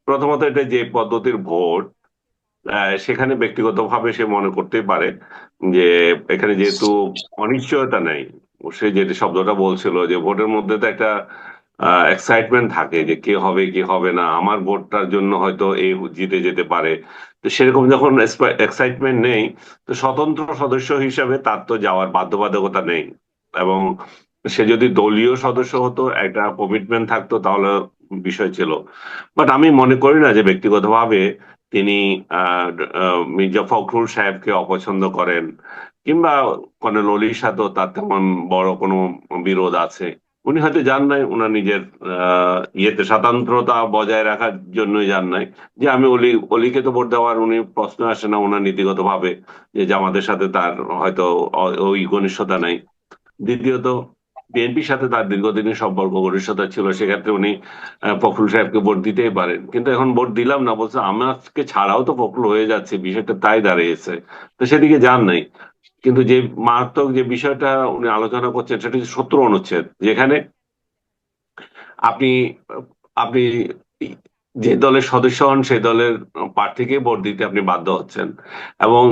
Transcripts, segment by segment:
প্রথমত এটা যে পদ্ধতির ভোট, সেখানে ব্যক্তিগতভাবে সে মনে করতেই পারে যে এখানে যেহেতু অনিশ্চয়তা নেই, সে যে শব্দটা বলছিল যে ভোটের মধ্যে তো একটা এক্সাইটমেন্ট থাকে যে কে হবে কি হবে না, আমার ভোটটার জন্য হয়তো এই জিতে যেতে পারে। তো সেরকম যখন এক্সাইটমেন্ট নেই, তো স্বতন্ত্র সদস্য হিসাবে তার তো যাওয়ার বাধ্যবাধকতা নেই। এবং সে যদি দলীয় সদস্য হতো, একটা কমিটমেন্ট থাকতো, তাহলে বিষয় ছিল। বাট আমি মনে করি না যে ব্যক্তিগতভাবে তিনি আহ মির্জা ফখরুল সাহেবকে অপছন্দ করেন, কিংবা কর্নেল অলির সাথেও তার তেমন বড় কোনো বিরোধ আছে। উনি হয়তো যান নাই ওনার নিজের ইয়েতে স্বতন্ত্রতা বজায় রাখার জন্যই যান নাই। যে আমি অলিকে তো ভোট দেওয়ার উনি প্রশ্ন আসে না ওনার নীতিগত ভাবে, যে জামাতের সাথে তার হয়তো ওই ঘনিষ্ঠতা নাই। দ্বিতীয়ত, বিএনপির সাথে তার দীর্ঘদিনের সম্পর্ক ঘনিষ্ঠতা ছিল, সেক্ষেত্রে উনি ফখরুল সাহেবকে ভোট দিতেই পারেন। কিন্তু এখন ভোট দিলাম না বলছে, আমাকে ছাড়াও তো ফখরুল হয়ে যাচ্ছে, বিষয়টা তাই দাঁড়িয়েছে। তো সেদিকে যান নাই। কিন্তু যে মারাত্মক যে বিষয়টা উনি আলোচনা করছেন, সেটা হচ্ছে 70 অনুচ্ছেদ, যেখানে আপনি আপনি যে দলের সদস্য হন সেই দলের প্রার্থীকে ভোট দিতে আপনি বাধ্য হচ্ছেন। এবং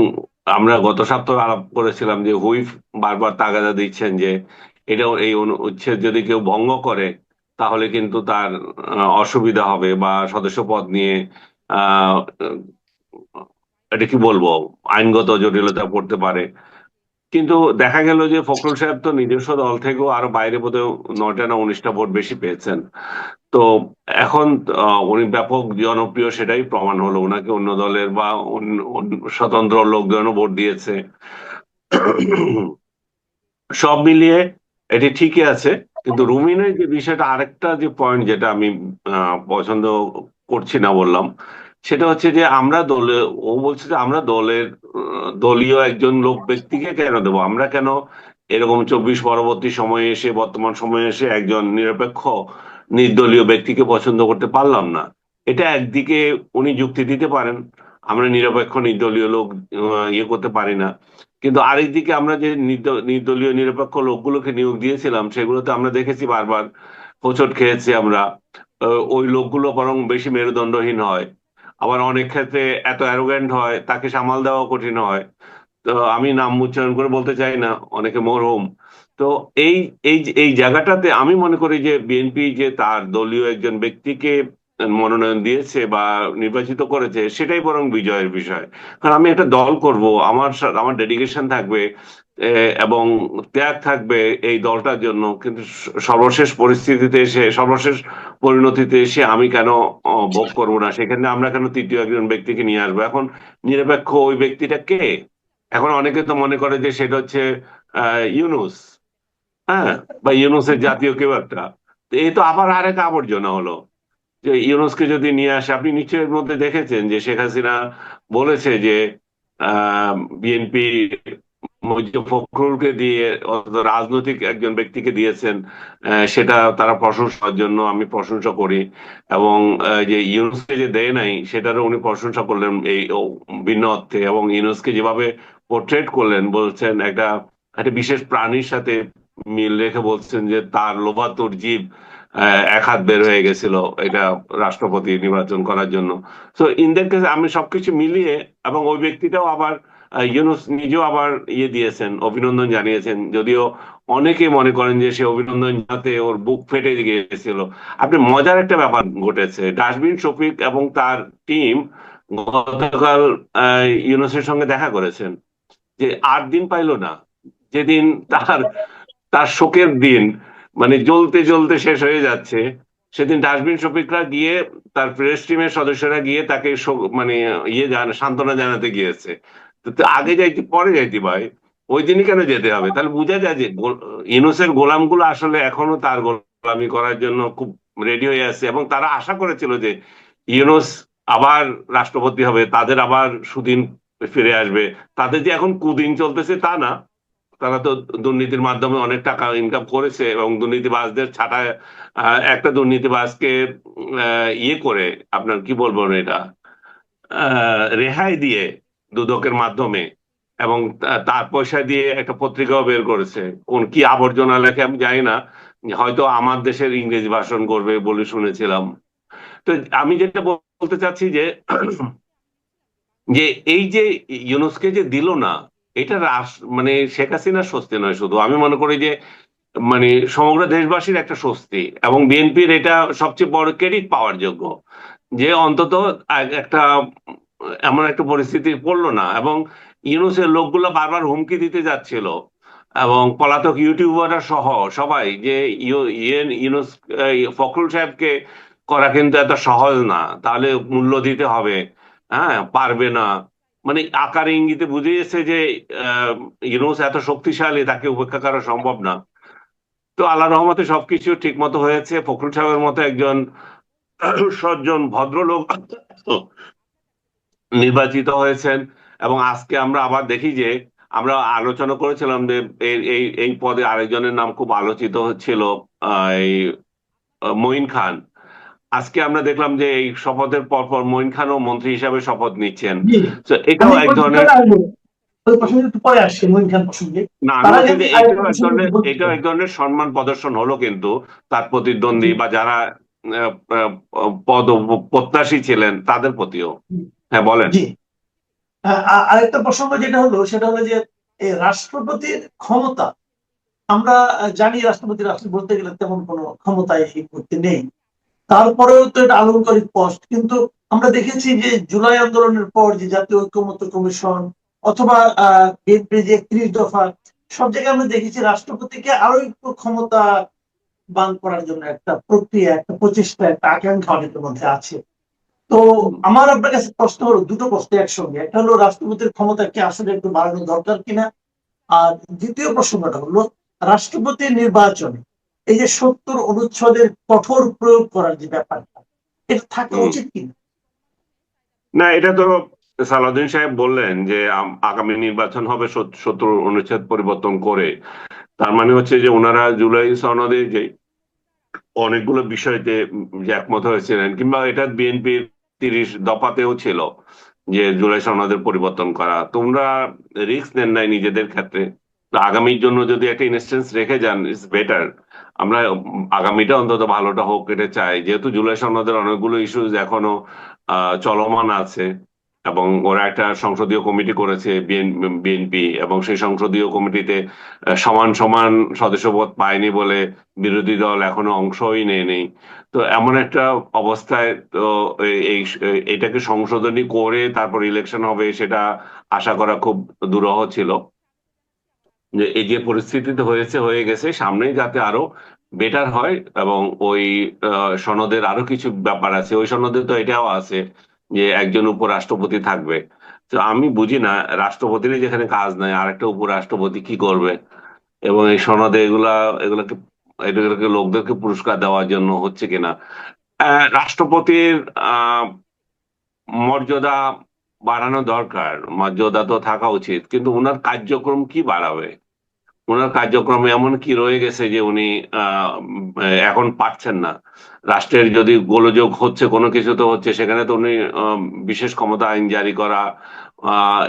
আমরা গত সপ্তাহে আলাপ করেছিলাম যে হুইপ বারবার তাগাদা দিচ্ছেন যে এটা এই অনুচ্ছেদ যদি কেউ ভঙ্গ করে, তাহলে কিন্তু তার অসুবিধা হবে, বা সদস্য পদ নিয়ে আহ এটা কি বলবো, আইনগত জটিলতা পড়তে পারে। কিন্তু দেখা গেল যে ফখরুল সাহেব তো নিজস্ব দল থেকেও আরো বাইরে বোধহয় 9টা না 19টা ভোট বেশি পেয়েছেন। তো এখন উনি ব্যাপক জনপ্রিয়, সেটাই প্রমাণ হলো। ওনাকে অন্য দলের বা অন্য স্বতন্ত্র লোকজনও ভোট দিয়েছে। সব মিলিয়ে এটি ঠিকই আছে। কিন্তু রুমিনের যে বিষয়টা, আরেকটা যে পয়েন্ট যেটা আমি পছন্দ করছি না বললাম, সেটা হচ্ছে যে আমরা দলে, ও বলছে যে আমরা দলের দলীয় একজন লোক ব্যক্তিকে কেন দেবো, আমরা কেন এরকম 24 পরবর্তী সময়ে এসে, বর্তমান সময়ে এসে একজন নিরপেক্ষ নির্দলীয় ব্যক্তিকে পছন্দ করতে পারলাম না। এটা একদিকে উনি যুক্তি দিতে পারেন, আমরা নিরপেক্ষ নির্দলীয় লোক ইয়ে করতে পারি না। কিন্তু আরেকদিকে আমরা যে নির্দলীয় নিরপেক্ষ লোকগুলোকে নিয়োগ দিয়েছিলাম, সেগুলোতে আমরা দেখেছি বারবার হোঁচট খেয়েছি আমরা। ওই লোকগুলো বরং বেশি মেরুদণ্ডহীন হয়। আবার অনেক ক্ষেত্রে এত অ্যারোগ্যান্ট হয়, তাকে সামাল দেওয়া কঠিন হয়। তো আমি নাম উচ্চারণ করে বলতে চাই না, অনেকে মরহুম। তো এই এই জায়গাটাতে আমি মনে করি যে বিএনপি যে তার দলীয় একজন ব্যক্তিকে মনোনয়ন দিয়েছে বা নির্বাচিত করেছে, সেটাই বরং বিজয়ের বিষয়। কারণ আমি একটা দল করব, আমার ডেডিকেশন থাকবে, এবং ত্যাগ থাকবে এই দলটার জন্য। কিন্তু সর্বশেষ পরিস্থিতিতে এসে, সর্বশেষ পরিণতিতে এসে আমি কেন ভোগ করবো না? সেখানে আমরা কেন তৃতীয় একজন ব্যক্তিকে নিয়ে আসবো? এখন নিরপেক্ষ ওই ব্যক্তিটা কে? এখন অনেকে তো মনে করে যে সেটা হচ্ছে ইউনুস। হ্যাঁ, বা ইউনুসের জাতীয় কেউ একটা। তো এই তো আবার আরেক আবর্জনা হলো যে ইউনুসকে যদি নিয়ে আসে। আপনি নিশ্চয়ই এর মধ্যে দেখেছেন যে শেখ হাসিনা বলেছে যে বিএনপি ফখরুলকে দিয়ে, অন্তত রাজনৈতিক একজন ব্যক্তিকে দিয়েছেন, সেটা তারা প্রশংসার জন্য আমি প্রশংসা করি। এবং যে ইউনুসকে যে দেয় নাই, সেটারও উনি প্রশংসা করলেন এই ভিন্ন অর্থে। এবং ইউনুসকে যেভাবে পোর্ট্রেট করলেন, বলছেন একটা একটা বিশেষ প্রাণীর সাথে মিল রেখে বলছেন যে তার লোভাতুর জীব এক হাত বের হয়ে গেছিল এটা রাষ্ট্রপতি নির্বাচন করার জন্য। তো ইন দ্যাট কেস আমি সবকিছু মিলিয়ে, এবং ওই ব্যক্তিটাও আবার ইউনুস নিজেও আবার ইয়ে দিয়েছেন, অভিনন্দন জানিয়েছেন, যদিও অনেকে মনে করেন যে সে অভিনন্দন জানাতে ওর বুক ফেটে গিয়েছিল। আপনি মজার একটা ব্যাপার ঘটেছে, ডাস্টবিন শফিক এবং তার টিম গতকাল ইউনুসের সঙ্গে দেখা করেছেন। যে 8 দিন পাইলো না, যেদিন তার তার শোকের দিন, মানে জ্বলতে জ্বলতে শেষ হয়ে যাচ্ছে, সেদিন ডাস্টবিন শফিকরা গিয়ে, তার প্রেস টিমের সদস্যরা গিয়ে তাকে মানে সান্ত্বনা জানাতে গিয়েছে। তো তো আগে যাইতে পরে যাইতে ভাই, ওই দিনই কেন যেতে হবে? তাহলে বোঝা যায় যে ইউনূসের গোলামগুলো আসলে এখনো তার গোলামি করার জন্য খুব রেডি হয়ে আছে। এবং তারা আশা করেছিল যে ইউনূস আবার রাষ্ট্রপতি হবে, তাদের আবার সুদিন ফিরে আসবে। তাদের যে এখন কুদিন চলতেছে তা না, তারা তো দুর্নীতির মাধ্যমে অনেক টাকা ইনকাম করেছে, এবং দুর্নীতিবাজদের ছাঁটায় একটা দুর্নীতিবাজকে ইয়ে করে, আপনার কি বলবো না এটা, রেহাই দিয়ে দুদকের মাধ্যমে, এবং তার পয়সা দিয়ে একটা পত্রিকাও বের করেছে। কোন কি আবর্জনা লেখে আমি জানি না, হয়তো আমার দেশের ইংরেজি ভাষণ করবে বলে শুনেছিলাম। তো আমি যেটা বলতে চাচ্ছি যে যে এই যে ইউনুসকে যে দিল না, এটা মানে শেখ হাসিনার স্বস্তি নয় শুধু, আমি মনে করি যে মানে সমগ্র দেশবাসীর একটা স্বস্তি, এবং বিএনপির এটা সবচেয়ে বড় ক্রেডিট পাওয়ার যোগ্য যে অন্তত একটা এমন একটা পরিস্থিতি পড়লো না। এবং ইউনুসের লোকগুলো বারবার হুমকি দিতে যাচ্ছিল, এবং পলাতক ইউটিউবাররা সহ সবাই যে ইউনুস ফখরুল সাহেবকে করা কিন্তু এত সহজ না, তাহলে মূল্য দিতে হবে, হ্যাঁ পারবে না, মানে আকার ইঙ্গিতে বুঝিয়েছে যে আহ, ইউনুস এত শক্তিশালী, তাকে উপেক্ষা করা সম্ভব না। তো আল্লাহ রহমতে সবকিছু ঠিক মতো হয়েছে। ফখরুল সাহেবের মতো একজন সজ্জন ভদ্রলোক নির্বাচিত হয়েছেন। এবং আজকে আমরা আবার দেখি যে আমরা আলোচনা করেছিলাম যে এই পদে আরেকজনের নাম খুব আলোচিত হচ্ছিল, এই মঈন খান। আজকে আমরা দেখলাম যে এই শপথের পরপর মঈন খানও মন্ত্রী হিসাবে শপথ নিচ্ছেন। জি, তো এটাও আমি এক ওই ধরনের, বিষয়টা আসবো, ওই প্রসঙ্গে একটু পরে আসছে মঈন খান প্রসঙ্গে। না আমি তার আগে বলছি আমি যে আরেকটা প্রসঙ্গে একটু বলতে এটাও চাই। এক ধরনের সম্মান প্রদর্শন হলো কিন্তু তার জি প্রতিদ্বন্দ্বী বা যারা আহ, আহ, পদ প্রত্যাশী ছিলেন তাদের প্রতিও। হ্যাঁ বলেন। জি আরেকটা প্রসঙ্গ যেটা হলো সেটা হলো যে এই রাষ্ট্রপতির ক্ষমতা, আমরা জানি রাষ্ট্রপতি রাষ্ট্র বলতে গেলে তেমন কোনো ক্ষমতা এই মুহূর্তে নেই। তারপরেও তো এটা আলংকারিক পোস্ট, কিন্তু আমরা দেখেছি যে জুলাই আন্দোলনের পর যে জাতীয় ঐক্যমত্য কমিশন অথবা বিএনপির যে ৩১ দফা, সব জায়গায় আমরা দেখেছি রাষ্ট্রপতিকে আরো একটু ক্ষমতা বান করার জন্য একটা প্রক্রিয়া, একটা প্রচেষ্টা, একটা আকাঙ্ক্ষা অনেকের মধ্যে আছে। তো আমার আপনার কাছে প্রশ্ন হলো, দুটো প্রশ্ন একসঙ্গে। একটা হলো রাষ্ট্রপতির ক্ষমতা কি আসলে একটু বাড়ানো দরকার কিনা, আর দ্বিতীয় প্রশ্নটা হলো রাষ্ট্রপতি নির্বাচনে এই যে ৭০ অনুচ্ছেদের কঠোর প্রয়োগ করার যে ব্যাপারটা, এটা থাকা হুম। উচিত কিনা। না, এটা তো সালাউদ্দিন সাহেব বললেন যে আগামী নির্বাচন হবে ৭০ অনুচ্ছেদ পরিবর্তন করে। তার মানে হচ্ছে যে ওনারা জুলাই সনদে যে অনেকগুলো বিষয়তে যে একমত হয়েছিলেন, কিংবা এটা বিএনপির ৩০ দফাতেও ছিল যে জুলাই সনদের পরিবর্তন করা, তোমরা রিস্ক নেন নাই নিজেদের ক্ষেত্রে। তো আগামীর জন্য যদি একটা ইনস্টেন্স রেখে যান, ইটস বেটার। আমরা আগামীটা অন্তত ভালোটা হোক এটা চাই, যেহেতু জুলাই সনদের অনেকগুলো ইস্যুজ এখনো চলমান আছে। এবং ওরা একটা সংসদীয় কমিটি করেছে বিএনপি, এবং সেই সংসদীয় কমিটিতে সমান সমান সদস্যপদ পায়নি বলে বিরোধী দল এখনো অংশই নেয়নি। তো এমন একটা অবস্থায় তো এটাকে সংশোধনী করে তারপর ইলেকশন হবে, সেটা আশা করা খুব দুরূহ ছিল। যে এই যে পরিস্থিতিতে হয়ে গেছে, সামনেই যাতে আরো বেটার হয়। এবং ওই সনদের আরো কিছু ব্যাপার আছে, ওই সনদে তো এটাও আছে যে একজন উপরাষ্ট্রপতি থাকবে। তো আমি বুঝি না, রাষ্ট্রপতিরই যেখানে কাজ নাই আরেকটা উপরাষ্ট্রপতি কি করবে। এবং এই সনদে এগুলাকে এগুলোকে লোকদেরকে পুরস্কার দেওয়ার জন্য হচ্ছে কিনা। রাষ্ট্রপতির আহ মর্যাদা বাড়ানো দরকার, মর্যাদা তো থাকা উচিত, কিন্তু উনার কার্যক্রম কি বাড়াবে? ওনার কার্যক্রমে এমন কি রয়ে গেছে যে উনি আহ, এখন পারছেন না? রাষ্ট্রের যদি গোলযোগ হচ্ছে, কোনো কিছু তো হচ্ছে, সেখানে তো উনি বিশেষ ক্ষমতা আইন জারি করা,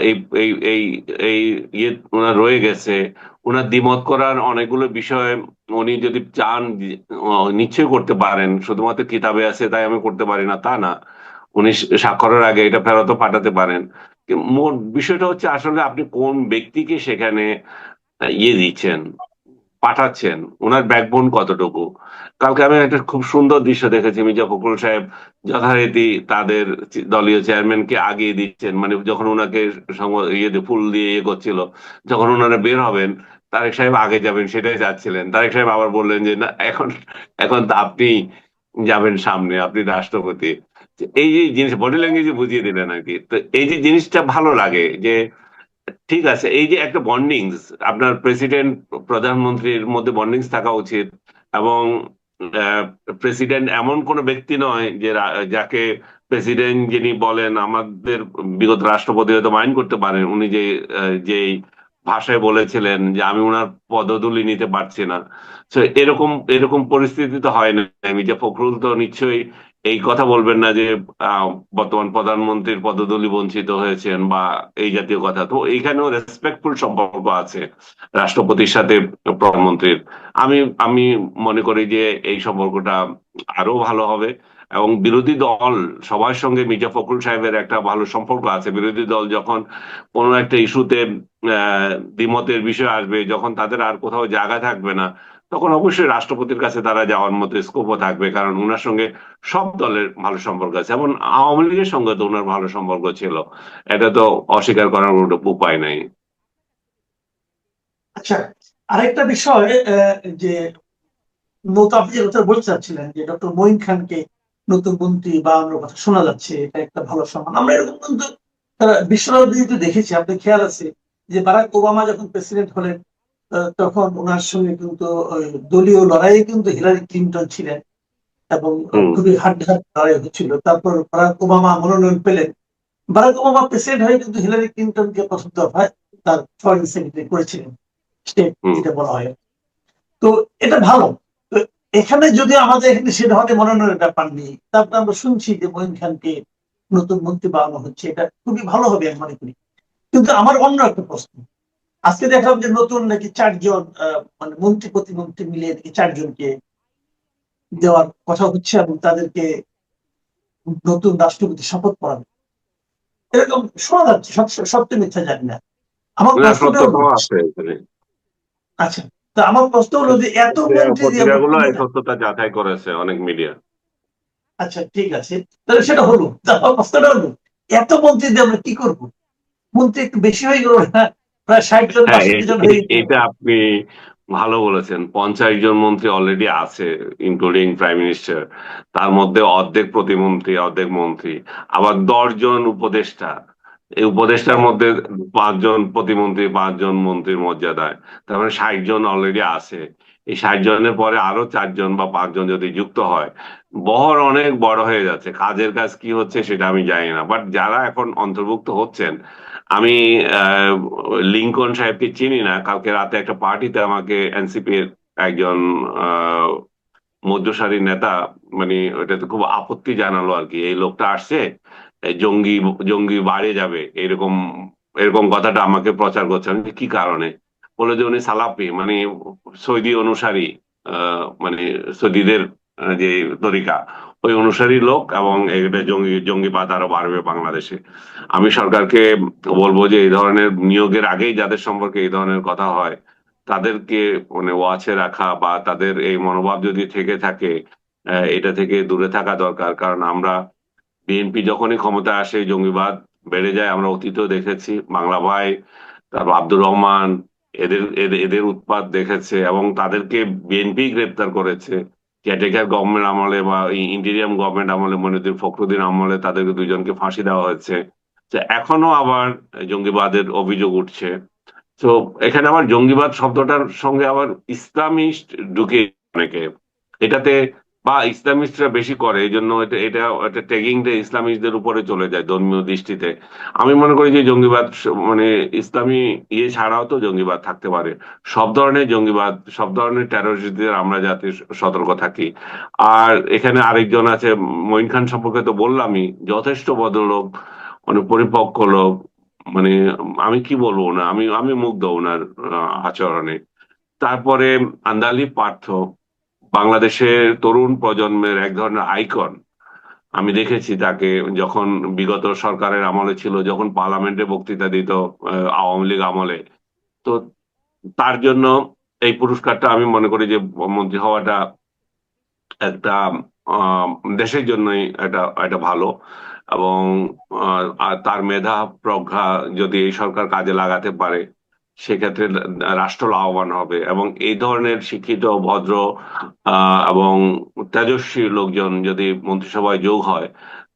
এই এই এই এই ইয়ে ওনার রয়ে গেছে। ওনার দ্বিমত করার অনেকগুলো বিষয় উনি যদি চান নিশ্চয়ই করতে পারেন, শুধুমাত্র কিতাবে আছে তাই আমি করতে পারি না তা না। উনি স্বাক্ষরের আগে এটা ফেরতও পাঠাতে পারেন। মোট বিষয়টা হচ্ছে আসলে আপনি কোন ব্যক্তিকে সেখানে ইয়ে দিচ্ছেন, পাঠাচ্ছেন, ওনার ব্যাকবোন কতটুকু। কালকে আমি একটা খুব সুন্দর দৃশ্য দেখেছি, মির্জা ফখরুল সাহেব যথারীতি তাদের দলীয় চেয়ারম্যানকে আগিয়ে দিচ্ছেন, মানে যখন ওনাকে ইয়ে ফুল দিয়ে ইয়ে করছিল, যখন ওনারা বের হবেন তারেক সাহেব আগে যাবেন সেটাই চাচ্ছিলেন। তারেক সাহেব আবার বললেন যে না, এখন এখন তো আপনি যাবেন সামনে, আপনি রাষ্ট্রপতি। এই যে জিনিস বডি ল্যাঙ্গুয়েজ বুঝিয়ে দিলেন আর কি। তো এই যে জিনিসটা ভালো লাগে যে ঠিক আছে, এই যে একটা বন্ডিংস আপনার প্রেসিডেন্ট প্রধানমন্ত্রীর মধ্যে বন্ডিংস থাকা উচিত। এবং প্রেসিডেন্ট এমন কোন ব্যক্তি নয় যে যাকে প্রেসিডেন্ট যিনি বলেন, আমাদের বিগত রাষ্ট্রপতি হয়তো মাইন্ড করতে পারেন উনি যে ভাষায় বলেছিলেন যে আমি ওনার পদধূলি নিতে পারছি না। তো এরকম এরকম পরিস্থিতি তো হয় না। মির্জা ফখরুল তো নিশ্চয়ই এই কথা বলবেন না যে আহ, বর্তমান প্রধানমন্ত্রীর পদধূলি বঞ্চিত হয়েছেন বা এই জাতীয় কথা। তো এইখানেও রেসপেক্টফুল সম্পর্ক আছে রাষ্ট্রপতির সাথে প্রধানমন্ত্রীর। আমি আমি মনে করি যে এই সম্পর্কটা আরো ভালো হবে। এবং বিরোধী দল সবার সঙ্গে মির্জা ফখরুল সাহেবের একটা ভালো সম্পর্ক আছে। বিরোধী দল যখন কোনো একটা ইস্যুতে দ্বিমতের বিষয় আসবে, যখন তাদের আর কোথাও জায়গা থাকবে না, তখন অবশ্যই রাষ্ট্রপতির কাছে তারা যাওয়ার মতো স্কোপও থাকবে, কারণ ওনার সঙ্গে সব দলের ভালো সম্পর্ক আছে, এবং আওয়ামী লীগের সঙ্গে তো ওনার ভালো সম্পর্ক ছিল। এটা তো অস্বীকার করার কোনো উপায় নাই। আচ্ছা, আরেকটা বিষয়, যে নতুন আপনি যে কথা বলতে চাচ্ছিলেন যে ডক্টর মঈন খানকে নতুন মন্ত্রী বা আমরা কথা শোনা যাচ্ছে, এটা একটা ভালো সম্মান। আমরা এরকম কিন্তু বিশ্ব রাজনীতিতে দেখেছি, আপনি খেয়াল আছে যে বারাক ওবামা যখন প্রেসিডেন্ট হলেন, তখন ওনার সঙ্গে কিন্তু ওই দলীয় লড়াইয়ে কিন্তু হিলারি ক্লিন্টন ছিলেন, এবং হুম। খুবই হাড্ডাহাড্ডি লড়াই হচ্ছিল। তারপর বারাক ওবামা মনোনয়ন পেলেন। বারাক ওবামা প্রেসিডেন্ট হয়ে কিন্তু হিলারি ক্লিন্টনকে প্রথম দফায় তার ফরেন সেক্রেটারি করেছিলেন, স্টেট হুম। যেটা বলা হয়। তো এটা ভালো। তো এখানে যদি আমাদের এখানে সে ধরনের মনোনয়নের ব্যাপার নেই, তারপরে আমরা শুনছি যে মঈন খানকে নতুন মন্ত্রী বানানো হচ্ছে, এটা খুবই ভালো হবে আমি মনে করি। কিন্তু আমার অন্য একটা প্রশ্ন, আজকে দেখলাম যে নতুন নাকি 4 জন মানে মন্ত্রী প্রতিমন্ত্রী মিলিয়ে নাকি 4 জনকে দেওয়ার কথা হচ্ছে, এবং তাদেরকে নতুন রাষ্ট্রপতি শপথ পড়াবে, এরকম শোনা যাচ্ছে। সত্য মিথ্যা জানি না। আমার না, প্রশ্নটা হলো, সত্যতাও আছে এখানে। আচ্ছা, তো আমার প্রশ্ন হলো যে এত মন্ত্রী দিয়ে আমরা পত্রিকাগুলো কি এই না। সত্যতা যাচাই করেছে, অনেক মিডিয়া। আচ্ছা, ঠিক আছে, তাহলে সেটা হলো, আমার প্রশ্নটা হলো এত মন্ত্রী দিয়ে আমরা কি করবো? মন্ত্রী একটু বেশি হয়ে গেল না? প্রায় 60 জন হ্যাঁ, 62 জন হয়ে গেল। এটা আপনি ভালো বলেছেন। 50 জন মন্ত্রী অলরেডি আছে, ইনক্লুডিং প্রাইম মিনিস্টার। তার মধ্যে অর্ধেক প্রতিমন্ত্রী, অর্ধেক মন্ত্রী। আবার 10 জন উপদেষ্টা। এই উপদেষ্টার হ্যাঁ, মধ্যে 5 জন প্রতিমন্ত্রী, 5 জন মন্ত্রীর মর্যাদায়। তার মানে 60 জন অলরেডি আছে। এই 60 জনের পরে আরো 4 জন বা 5 জন যদি যুক্ত হয়, বহর অনেক বড় হয়ে যাচ্ছে। কাজের কাজ কি হচ্ছে সেটা আমি জানি না, বাট যারা এখন অন্তর্ভুক্ত হচ্ছেন, আমি আহ, লিঙ্কন সাহেবকে চিনি না। কালকে রাতে একটা পার্টিতে আমাকে এনসিপির একজন আহ, মধ্যসারির নেতা, মানে ওটাতে খুব আপত্তি জানালো আর কি, এই লোকটা আসছে, এই জঙ্গি জঙ্গি বাড়ে যাবে, এরকম এরকম কথাটা আমাকে প্রচার করছে। আমি বলি, কি কারণে? বলে যে উনি সালাফি, মানে সৌদি অনুসারী, মানে সৌদিদের যে তরিকা, ওই অনুসারী লোক, এবং এটা জঙ্গিবাদ আরো বাড়বে বাংলাদেশে। আমি সরকারকে বলবো যে এই ধরনের নিয়োগের আগেই যাদের সম্পর্কে এই ধরনের কথা হয়, তাদেরকে মানে ওয়াচে রাখা, বা তাদের এই মনোভাব যদি থেকে থাকে, এটা থেকে দূরে থাকা দরকার। কারণ আমরা, বিএনপি যখনই ক্ষমতা আসে জঙ্গিবাদ বেড়ে যায়। আমরা অতীতেও দেখেছি, বাংলা ভাই, তারপর আব্দুর রহমান, এদের এদের এদের উৎপাত দেখেছে, এবং তাদেরকে বিএনপি গ্রেপ্তার করেছে। কেয়ারটেকার গভর্নমেন্ট আমলে বা ইন্টেরিয়াম গভর্নমেন্ট আমলে, মনিউদ্দিন ফখরুদ্দিন আমলে তাদেরকে 2 জনকে ফাঁসি দেওয়া হয়েছে। তো এখনো আবার জঙ্গিবাদের অভিযোগ উঠছে। তো এখানে আবার জঙ্গিবাদ শব্দটার সঙ্গে আবার ইসলামিস্ট ঢুকে অনেকে এটাতে, বা ইসলামিস্টরা বেশি করে, এই জন্য এটা এটা এটা ট্যাগিংটা ইসলামিস্টদের উপরে চলে যায় ধর্মীয় দৃষ্টিতে। আমি মনে করি যে জঙ্গিবাদ মানে ইসলামী ইয়ে ছাড়াও তো জঙ্গিবাদ থাকতে পারে। সব ধরনের জঙ্গিবাদ, সব ধরনের টেরোরিস্টদের আমরা যাতে সতর্ক থাকি। আর এখানে আরেকজন আছে, মঈন খান সম্পর্কে তো বললামই, যথেষ্ট ভদ্রলোক, মানে পরিপক্ক লোক। মানে আমি কি বলবো, না আমি আমি মুগ্ধ ওনার আচরণে। তারপরে আন্দালি পার্থ, বাংলাদেশের তরুণ প্রজন্মের এক ধরনের আইকন। আমি দেখেছি তাকে যখন বিগত সরকারের আমলে ছিল, যখন পার্লামেন্টে বক্তৃতা দিত আওয়ামী লীগ আমলে। তো তার জন্য এই পুরস্কারটা আমি মনে করি যে মন্ত্রী হওয়াটা একটা আহ, দেশের জন্যই এটা এটা ভালো। এবং আর তার মেধা প্রজ্ঞা যদি এই সরকার কাজে লাগাতে পারে, সেক্ষেত্রে রাষ্ট্র লাভবান হবে। এবং এই ধরনের শিক্ষিত, ভদ্র এবং তেজস্বী লোকজন যদি মন্ত্রিসভায় যোগ হয়,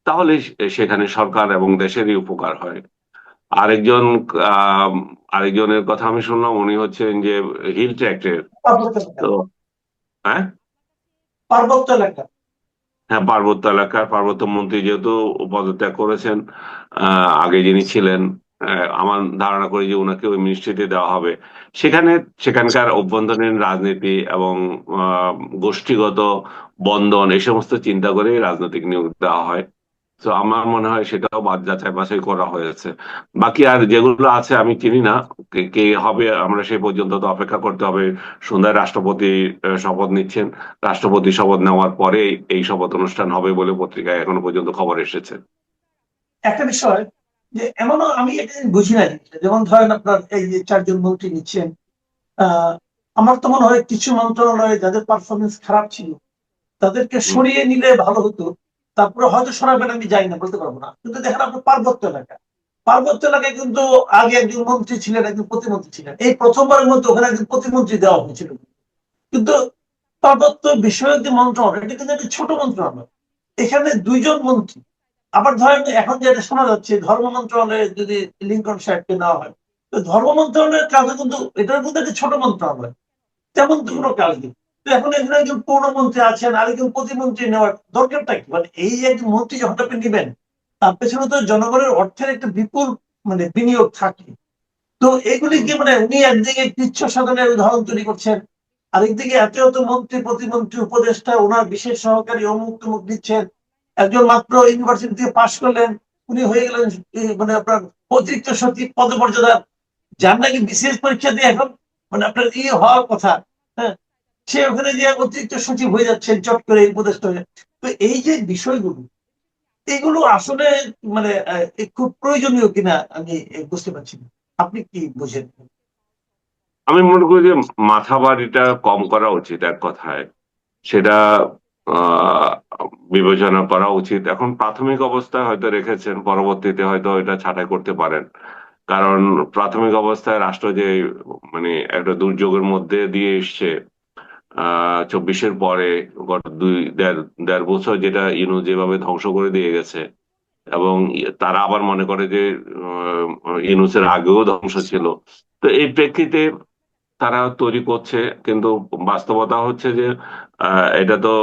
তাহলে সেখানে সরকার এবং দেশেরই উপকার হয়। আরেকজন আহ আরেকজনের কথা আমি শুনলাম, উনি হচ্ছেন যে হিল ট্র্যাক্টের। পার্বত্য এলাকা। তো হ্যাঁ, পার্বত্য এলাকা। হ্যাঁ, পার্বত্য এলাকার পার্বত্য মন্ত্রী যেহেতু পদত্যাগ করেছেন, আগে যিনি ছিলেন, আমার ধারণা করি যে ওনাকে ওই মিনিস্ট্রিতে দেওয়া হবে। সেখানে সেখানকার অভ্যন্তরীণ রাজনীতি এবং আহ, গোষ্ঠীগত বন্ধন এই সমস্ত চিন্তা করে রাজনৈতিক নিয়োগ দেওয়া হয়। তো আমার মনে হয় সেটাও যাচাই বাছাই করা হয়েছে। বাকি আর যেগুলো আছে আমি চিনি না, কে কে হবে আমরা সেই পর্যন্ত তো অপেক্ষা করতে হবে। সন্ধ্যায় রাষ্ট্রপতি শপথ নিচ্ছেন। রাষ্ট্রপতি শপথ নেওয়ার পরে এই শপথ অনুষ্ঠান হবে বলে পত্রিকায় এখনো পর্যন্ত খবর এসেছে। একটা বিষয় যে এমনও আমি এটা বুঝি না জিনিসটা, যেমন ধরেন আপনার এই যে 4 জন মন্ত্রী নিচ্ছেন, আহ আমার তো মনে হয় কিছু মন্ত্রণালয়ে যাদের পারফরমেন্স খারাপ ছিল তাদেরকে হুম। সরিয়ে নিলে ভালো হতো। তারপরে হয়তো সরাবেন, আমি যাই না, বলতে পারবো না, কিন্তু দেখেন আপনার পার্বত্য এলাকা, পার্বত্য এলাকায় কিন্তু আগে একজন মন্ত্রী ছিলেন, একজন প্রতিমন্ত্রী ছিলেন, এই প্রথমবারের মধ্যে ওখানে একজন প্রতিমন্ত্রী দেওয়া হয়েছিল। কিন্তু পার্বত্য বিষয়ক যে মন্ত্রণালয়, এটা কিন্তু একটা ছোট মন্ত্রণালয়, এখানে 2 জন মন্ত্রী। আবার ধরেন এখন যেটা শোনা যাচ্ছে ধর্ম মন্ত্রণালয়ে যদি লিঙ্কন সাহেবকে নেওয়া হয়, তো ধর্ম মন্ত্রণালয়ের কাজও কিন্তু, এটার কিন্তু একটা ছোট মন্ত্রণালয়, তেমন তো কোনো কাজ নেই। তো এখন এখানে একজন পূর্ণমন্ত্রী আছেন, আরেকজন প্রতিমন্ত্রী নেওয়ার দরকারটা কি? মানে এই যে একজন মন্ত্রী যখন আপনি নেবেন, তার পেছনে তো জনগণের অর্থের একটা বিপুল মানে বিনিয়োগ থাকে। তো হুম। এগুলিকে মানে উনি একদিকে কৃচ্ছ সাধনের উদাহরণ তৈরি করছেন, আরেকদিকে এত এত মন্ত্রী প্রতিমন্ত্রী উপদেষ্টা ওনার বিশেষ সহকারী অমুক তমুক দিচ্ছেন। একজন মাত্র ইউনিভার্সিটি থেকে পাশ করলেন, উনি হয়ে গেলেন মানে আপনার অতিরিক্ত সচিব পদমর্যাদা, যার নাকি বিসিএস পরীক্ষা দিয়ে এখন মানে আপনার হওয়ার কথা, হ্যাঁ, সে ওখানে যে অতিরিক্ত সচিব হয়ে যাচ্ছেন চট করে উপদেষ্টা হয়ে। তো এই যে বিষয়গুলো, এগুলো আসলে মানে খুব প্রয়োজনীয় কিনা আমি বুঝতে পারছি না। আপনি কি বুঝেন? আমি মনে করি যে মাথা বাড়িটা কম করা উচিত এক কথায়। সেটা আহ বিবেচনা করা উচিত। এখন প্রাথমিক অবস্থায় হয়তো রেখেছেন, পরবর্তীতে হয়তো এটা ছাঁটাই করতে পারেন। কারণ প্রাথমিক অবস্থায় রাষ্ট্র যে মানে একটা দুর্যোগের মধ্যে দিয়ে এসছে, 24-এর পরে গত দেড় বছর যেটা যেভাবে ধ্বংস করে দিয়ে গেছে। এবং তারা আবার মনে করে যে ইউনূসের আগেও ধ্বংস ছিল। তো এই প্রেক্ষিতে তারা তৈরি করছে, কিন্তু বাস্তবতা হচ্ছে যে এটা তো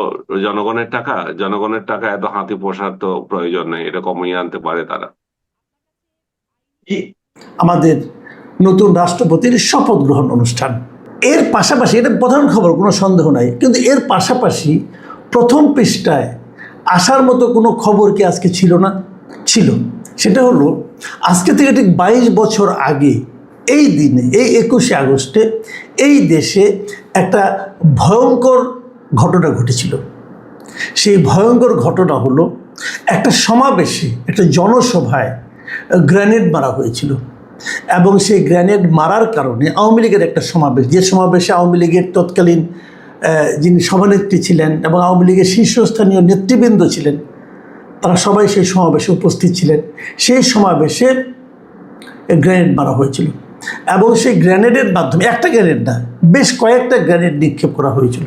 জনগণের টাকা। জনগণের টাকা এত হাতি পোষার তো প্রয়োজন নেই, এটা কমিয়ে আনতে পারে তারা। জি, আমাদের নতুন রাষ্ট্রপতির শপথ গ্রহণ অনুষ্ঠান, এর পাশাপাশি এটা প্রধান খবর, কোনো সন্দেহ নাই, কিন্তু এর পাশাপাশি প্রথম পৃষ্ঠায় আসার মতো কোনো খবর কি আজকে ছিল না? ছিল। সেটা হলো আজকে থেকে ঠিক 22 বছর আগে এই দিনে, এই 21শে আগস্টে এই দেশে একটা ভয়ঙ্কর ঘটনা ঘটেছিল। সেই ভয়ঙ্কর ঘটনা হলো একটা সমাবেশে, একটা জনসভায় গ্রেনেড মারা হয়েছিল। এবং সেই গ্রেনেড মারার কারণে আওয়ামী লীগের একটা সমাবেশ, যে সমাবেশে আওয়ামী লীগের তৎকালীন যিনি সভানেত্রী ছিলেন এবং আওয়ামী লীগের শীর্ষস্থানীয় নেতৃবৃন্দ ছিলেন, তারা সবাই সেই সমাবেশে উপস্থিত ছিলেন। সেই সমাবেশে গ্রেনেড মারা হয়েছিল এবং সেই গ্রেনেডের মাধ্যমে, একটা গ্রেনেড না, বেশ কয়েকটা গ্রেনেড নিক্ষেপ করা হয়েছিল।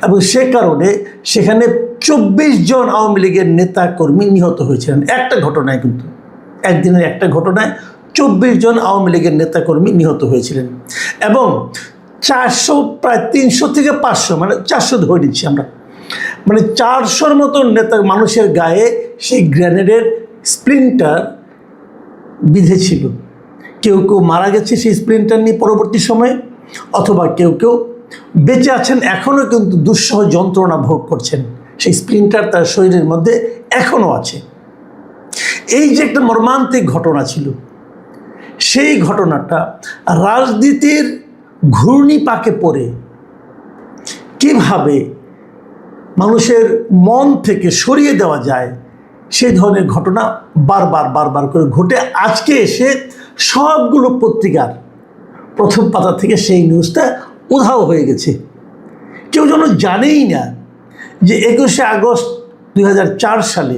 এবং সে কারণে সেখানে 24 জন আওয়ামী লীগের নেতা কর্মী নিহত হয়েছিলেন একটা ঘটনায়। কিন্তু একদিনের একটা ঘটনায় 24 জন আওয়ামী লীগের নেতাকর্মী নিহত হয়েছিলেন। এবং 400, প্রায় 300 থেকে 500, মানে 400 ধরে নিচ্ছি আমরা, মানে 400-র মতো নেতা মানুষের গায়ে সেই গ্রেনেডের স্প্লিন্টার বিঁধেছিল। কেউ কেউ মারা গেছে সেই স্প্লিন্টার নিয়ে পরবর্তী সময়ে, অথবা কেউ কেউ বেঁচে আছেন, এখনও কিন্তু দুঃসহ যন্ত্রণা ভোগ করছেন। সেই স্প্লিন্টার তার শরীরের মধ্যে এখনও আছে। এই যে একটা মর্মান্তিক ঘটনা ছিল, সেই ঘটনাটা রাজনীতির ঘূর্ণিপাকে পড়ে কিভাবে মানুষের মন থেকে সরিয়ে দেওয়া যায়, সেই ধরনের ঘটনা বারবার বারবার করে ঘটে আজকে এসে সবগুলো পত্রিকার প্রথম পাতা থেকে সেই নিউজটা উধাও হয়ে গেছে। কেউ যেন জানেই না যে 21শে আগস্ট 2004 সালে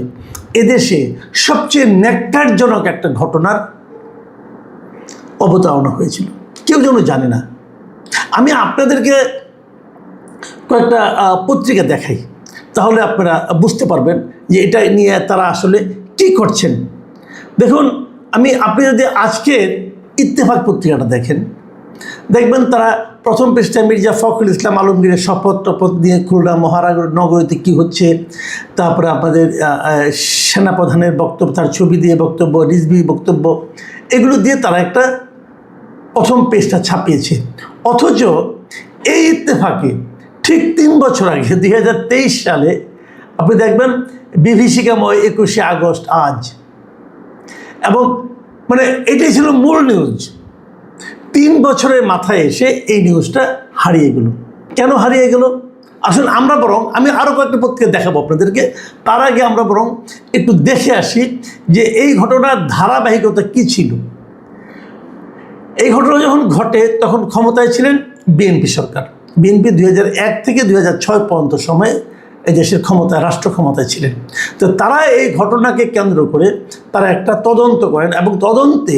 এদেশে সবচেয়ে ন্যক্কারজনক একটা ঘটনার অবতারণা হয়েছিল, কেউ যেন জানে না। আমি আপনাদেরকে কয়েকটা পত্রিকা দেখাই, তাহলে আপনারা বুঝতে পারবেন যে এটা নিয়ে তারা আসলে কী করছেন। দেখুন, আপনি যদি আজকের ইত্তেফাক পত্রিকাটা দেখেন, দেখবেন তারা প্রথম পৃষ্ঠায় মির্জা ফখরুল ইসলাম আলমগীরের শপথ টপথ নিয়ে খুলনা মহানগরীতে কী হচ্ছে, তারপরে আপনাদের সেনাপ্রধানের বক্তব্য, তার ছবি দিয়ে বক্তব্য, রিজভি বক্তব্য, এগুলো দিয়ে তারা একটা প্রথম পেজটা ছাপিয়েছে। অথচ এই ইত্তেফাকে ঠিক 3 বছর আগে 2023 সালে আপনি দেখবেন বিভীষিকাময় 21শে আগস্ট আজ। এবং মানে এটাই ছিল মূল নিউজ। 3 বছরের মাথায় এসে এই নিউজটা হারিয়ে গেল। কেন হারিয়ে গেল? আসলে আমরা বরং আমি আরও কয়েকটা পত্রিকা দেখাবো আপনাদেরকে, তার আগে আমরা বরং একটু দেখে আসি যে এই ঘটনার ধারাবাহিকতা কি ছিল। এই ঘটনা যখন ঘটে তখন ক্ষমতায় ছিলেন বিএনপি সরকার। বিএনপি 2001 থেকে 2006 পর্যন্ত সময়ে এই দেশের ক্ষমতায়, রাষ্ট্র ক্ষমতায় ছিলেন। তো তারা এই ঘটনাকে কেন্দ্র করে তারা একটা তদন্ত করেন এবং তদন্তে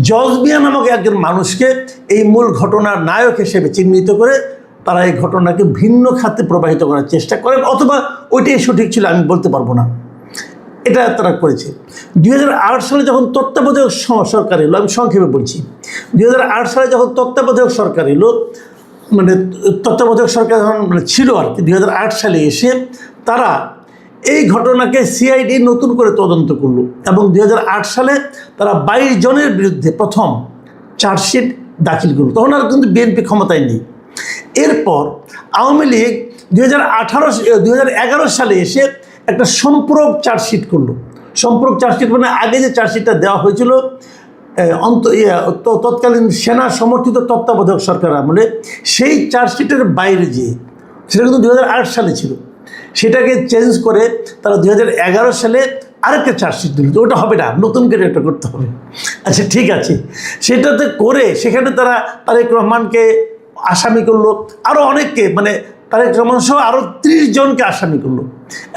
জজ মিয়া নামক একজন মানুষকে এই মূল ঘটনার নায়ক হিসেবে চিহ্নিত করে তারা এই ঘটনাকে ভিন্ন খাতে প্রবাহিত করার চেষ্টা করেন, অথবা ওইটাই সঠিক ছিল আমি বলতে পারবো না, এটা তারা করেছে। 2008 সালে যখন তত্ত্বাবধায়ক সরকার এলো, আমি সংক্ষেপে বলছি, 2008 সালে যখন তত্ত্বাবধায়ক সরকার এলো, মানে তত্ত্বাবধায়ক সরকার যখন ছিল আর কি, 2008 সালে এসে তারা এই ঘটনাকে সিআইডি নতুন করে তদন্ত করলো এবং 2008 সালে তারা 22 জনের বিরুদ্ধে প্রথম চার্জশিট দাখিল করলো। তখন আর কিন্তু বিএনপি ক্ষমতায় নেই। এরপর আওয়ামী লীগ 2011 সালে এসে একটা সম্পূরক চার্জশিট করলো। সম্পূরক চার্জশিট মানে আগে যে চার্জশিটটা দেওয়া হয়েছিল তৎকালীন সেনা সমর্থিত তত্ত্বাবধায়ক সরকার আমলে, সেই চার্জশিটের বাইরে যে, সেটা কিন্তু 2008 সালে ছিল, সেটাকে চেঞ্জ করে তারা 2011 সালে আরেকটা চার্জশিট দিল। তো ওটা হবে না, নতুন করে এটা করতে হবে। আচ্ছা ঠিক আছে, সেটাতে করে সেখানে তারা তারেক রহমানকে আসামি করলো, আরও অনেককে, মানে তারেক রহমান সহ আরও 30 জনকে আসামি করলো।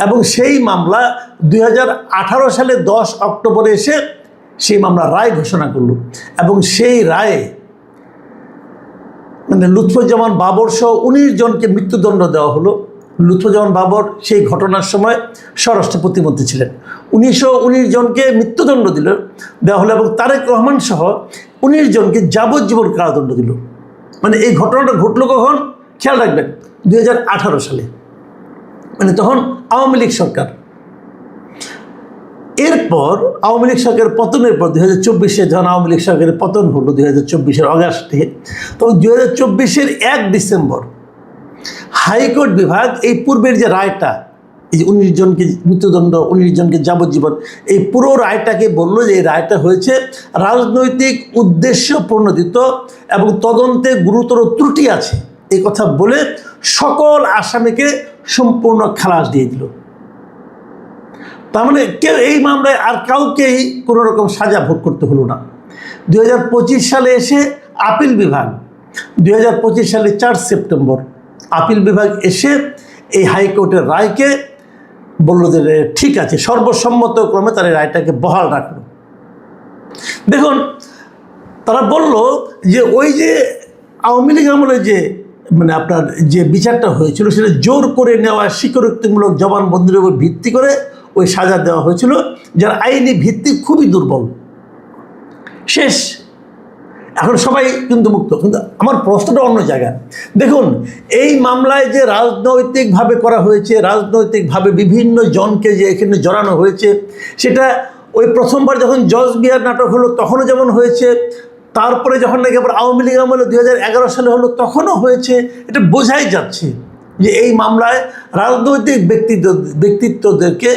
এবং সেই মামলা 2018 সালে 10 অক্টোবরে এসে সেই মামলা রায় ঘোষণা করলো এবং সেই রায়ে মানে লুৎফুজ্জামান বাবর সহ 19 জনকে মৃত্যুদণ্ড দেওয়া হলো। লুৎফুজ্জামান বাবর সেই ঘটনার সময় স্বরাষ্ট্র প্রতিমন্ত্রী ছিলেন। 19 জনকে মৃত্যুদণ্ড দেওয়া হলো এবং তারেক রহমান সহ 19 জনকে যাবজ্জীবন কারাদণ্ড দিল। মানে এই ঘটনাটা ঘটলো কখন খেয়াল রাখবেন, 2018 সালে, মানে তখন আওয়ামী লীগ সরকার। এরপর আওয়ামী লীগ সরকারের পতনের পর 2024-এ যখন আওয়ামী লীগ সরকারের পতন হলো 2024-এর অগাস্টে, তখন 2024-এর 1 ডিসেম্বর হাইকোর্ট বিভাগ এই পূর্বের যে রায়টা, এই যে 19 জনকে মৃত্যুদণ্ড, 19 জনকে যাবজ্জীবন, এই পুরো রায়টাকে বললো যে এই রায়টা হয়েছে রাজনৈতিক উদ্দেশ্য প্রণোদিত এবং তদন্তে গুরুতর ত্রুটি আছে, এই কথা বলে সকল আসামিকে সম্পূর্ণ খালাস দিয়ে দিল। তার মানে কেউ এই মামলায় আর কাউকেই কোনো রকম সাজা ভোগ করতে হলো না। 2025 সালে এসে আপিল বিভাগ 2025 সালে 4 সেপ্টেম্বর আপিল বিভাগ এসে এই হাইকোর্টের রায়কে বলল যে ঠিক আছে, সর্বসম্মতক্রমে তারা রায়টাকে বহাল রাখলো। দেখুন, তারা বলল যে ওই যে আওয়ামী লীগ আমলে যে মানে আপনার যে বিচারটা হয়েছিল সেটা জোর করে নেওয়া স্বীকারোক্তিমূলক জবানবন্দির উপর ভিত্তি করে ওই সাজা দেওয়া হয়েছিল, যার আইনি ভিত্তি খুবই দুর্বল। শেষ, এখন সবাই কিন্তু মুক্ত। কিন্তু আমার প্রশ্নটা অন্য জায়গায়। দেখুন, এই মামলায় যে রাজনৈতিকভাবে করা হয়েছে, রাজনৈতিকভাবে বিভিন্ন জনকে যে এখানে জড়ানো হয়েছে, সেটা ওই প্রথমবার যখন জজ বিয়ার নাটক হলো তখনও যেমন হয়েছে, তারপরে যখন নাকি আবার আওয়ামী লীগ আমলে 2011 সালে হলো তখনও হয়েছে। এটা বোঝাই যাচ্ছে যে এই মামলায় রাজনৈতিক ব্যক্তিত্বদেরকে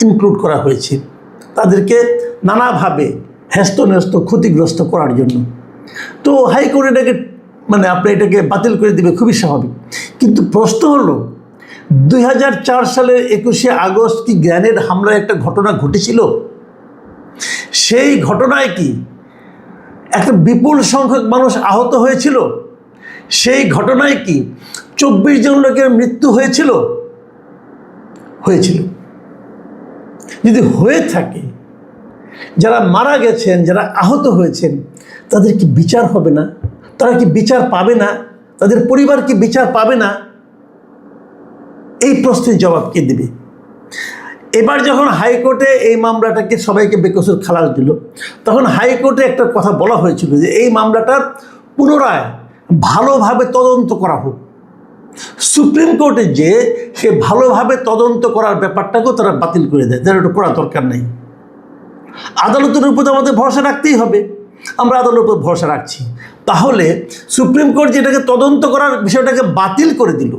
ইনক্লুড করা হয়েছে, তাদেরকে নানাভাবে হেস্তন্যস্ত ক্ষতিগ্রস্ত করার জন্য। তো হাইকোর্ট এটাকে মানে আপনি এটাকে বাতিল করে দেবে, খুবই স্বাভাবিক। কিন্তু প্রশ্ন হলো 2004 সালের 21শে আগস্ট কি গ্রেনেড হামলার একটা ঘটনা ঘটেছিল? সেই ঘটনায় কি একটা বিপুল সংখ্যক মানুষ আহত হয়েছিল? সেই ঘটনায় কি 24 জন লোকের মৃত্যু হয়েছিল? হয়েছিল। যদি হয়ে থাকে, যারা মারা গেছেন, যারা আহত হয়েছেন, তাদের কি বিচার হবে না? তারা কি বিচার পাবে না? তাদের পরিবার কি বিচার পাবে না? এই প্রশ্নের জবাব কে দেবে? এবার যখন হাইকোর্টে এই মামলাটাকে সবাইকে বেকসুর খালাস দিল, তখন হাইকোর্টে একটা কথা বলা হয়েছিল যে এই মামলাটার পুনরায় ভালোভাবে তদন্ত করা হোক। সুপ্রিম কোর্টে যে সে ভালোভাবে তদন্ত করার ব্যাপারটাকেও তারা বাতিল করে দেয়, যারা এটা করার দরকার নেই। আদালতের উপর আমাদের ভরসা রাখতেই হবে, আমরা আদালতের উপর ভরসা রাখছি। তাহলে সুপ্রিম কোর্ট যেটাকে তদন্ত করার বিষয়টাকে বাতিল করে দিল,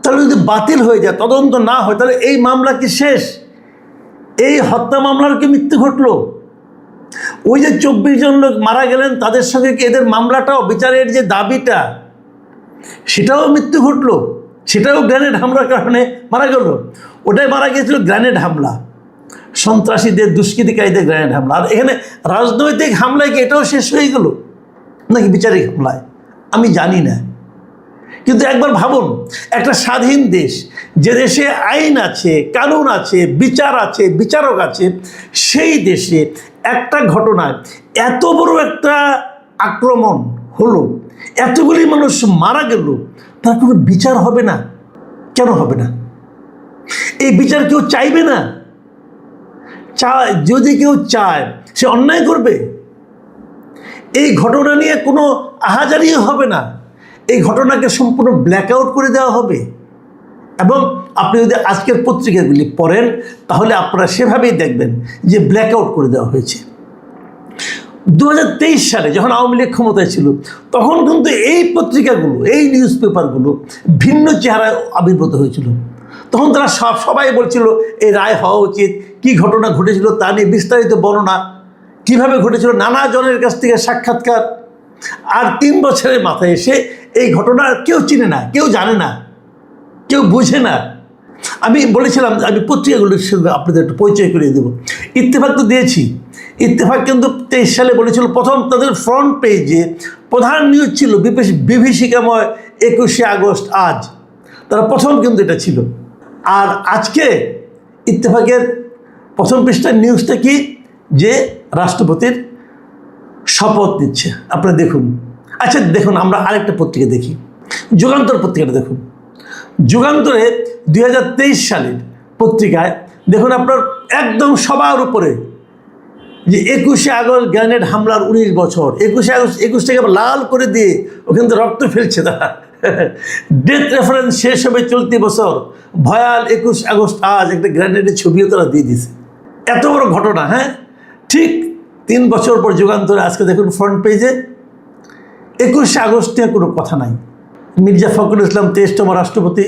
তাহলে যদি বাতিল হয়ে যায়, তদন্ত না হয়, তাহলে এই মামলা কি শেষ? এই হত্যা মামলার কি মৃত্যু ঘটলো? ওই যে 24 জন লোক মারা গেলেন, তাদের সঙ্গে কি এদের মামলাটাও, বিচারের যে দাবিটা, সেটাও মৃত্যু ঘটলো? সেটাও গ্রেনেড হামলার কারণে মারা গেল? ওটাই মারা গিয়েছিল গ্রেনেড হামলা, সন্ত্রাসীদের, দুষ্কৃতিকারীদের গ্রেনেড হামলা। আর এখানে রাজনৈতিক হামলায় কি এটাও শেষ হয়ে গেল নাকি বিচারিক হামলায়? আমি জানি না। কিন্তু একবার ভাবুন, একটা স্বাধীন দেশ, যে দেশে আইন আছে, কানুন আছে, বিচার আছে, বিচারক আছে, সেই দেশে একটা ঘটনায় এত বড় একটা আক্রমণ হলো, এতগুলি মানুষ মারা গেল, তার কোনো বিচার হবে না? কেন হবে না? এই বিচার কেউ চাইবে না? যদি কেউ চায়, সে অন্যায় করবে? এই ঘটনা নিয়ে কোনো আহাজারি হবে না, এই ঘটনাকে সম্পূর্ণ ব্ল্যাক আউট করে দেওয়া হবে। এবং আপনি যদি আজকের পত্রিকাগুলি পড়েন, তাহলে আপনারা সেভাবেই দেখবেন যে ব্ল্যাক আউট করে দেওয়া হয়েছে। 2023 সালে যখন আওয়ামী লীগ ক্ষমতায় ছিল, তখন কিন্তু এই পত্রিকাগুলো, এই নিউজ পেপারগুলো ভিন্ন চেহারায় আবির্ভূত হয়েছিল। তখন তারা সবাই বলছিল এই রায় হওয়া উচিত, কি ঘটনা ঘটেছিল তা নিয়ে বিস্তারিত বর্ণনা, কিভাবে ঘটেছিল, নানা জনের কাছ থেকে সাক্ষাৎকার। আর 3 বছরের মাথায় এসে এই ঘটনা কেউ চিনে না, কেউ জানে না, কেউ বুঝে না। আমি বলেছিলাম, আমি পত্রিকাগুলোর সঙ্গে আপনাদের একটু পরিচয় করিয়ে দেবো। ইত্তেফাক তো দিয়েছি। ইত্তেফাক কিন্তু 23 সালে বলেছিল, প্রথম তাদের ফ্রন্ট পেজে প্রধান নিউজ ছিল বিভীষিকাময় 21শে আগস্ট আজ। তারা প্রথম কিন্তু এটা ছিল। আর আজকে ইত্তেফাকের প্রথম পৃষ্ঠার নিউজটা কি, যে রাষ্ট্রপতির শপথ নিচ্ছে। আপনারা দেখুন। আচ্ছা দেখুন, আমরা আরেকটা পত্রিকা দেখি, যুগান্তর পত্রিকাটা দেখুন। যুগান্তরে 2023 সালের পত্রিকায় দেখুন আপনার একদম সবার উপরে যে 21শে আগস্ট গ্রেনেড হামলার 19 বছর। 21শে আগস্ট 21টাকে লাল করে দিয়ে ওখান থেকে রক্ত ফেলছে তারা। ডেথ রেফারেন্স শেষ হবে চলতি বছর, ভয়াল 21 আগস্ট আজ, একটা গ্রেনেডের ছবিও তারা দিয়ে দিছে। এত বড় ঘটনা। হ্যাঁ, ঠিক 3 বছর পর যুগান্তরে আজকে দেখুন ফ্রন্ট পেজে 21শে আগস্ট নিয়ে কোনো কথা নাই। মির্জা ফখরুল ইসলাম 23তম রাষ্ট্রপতি,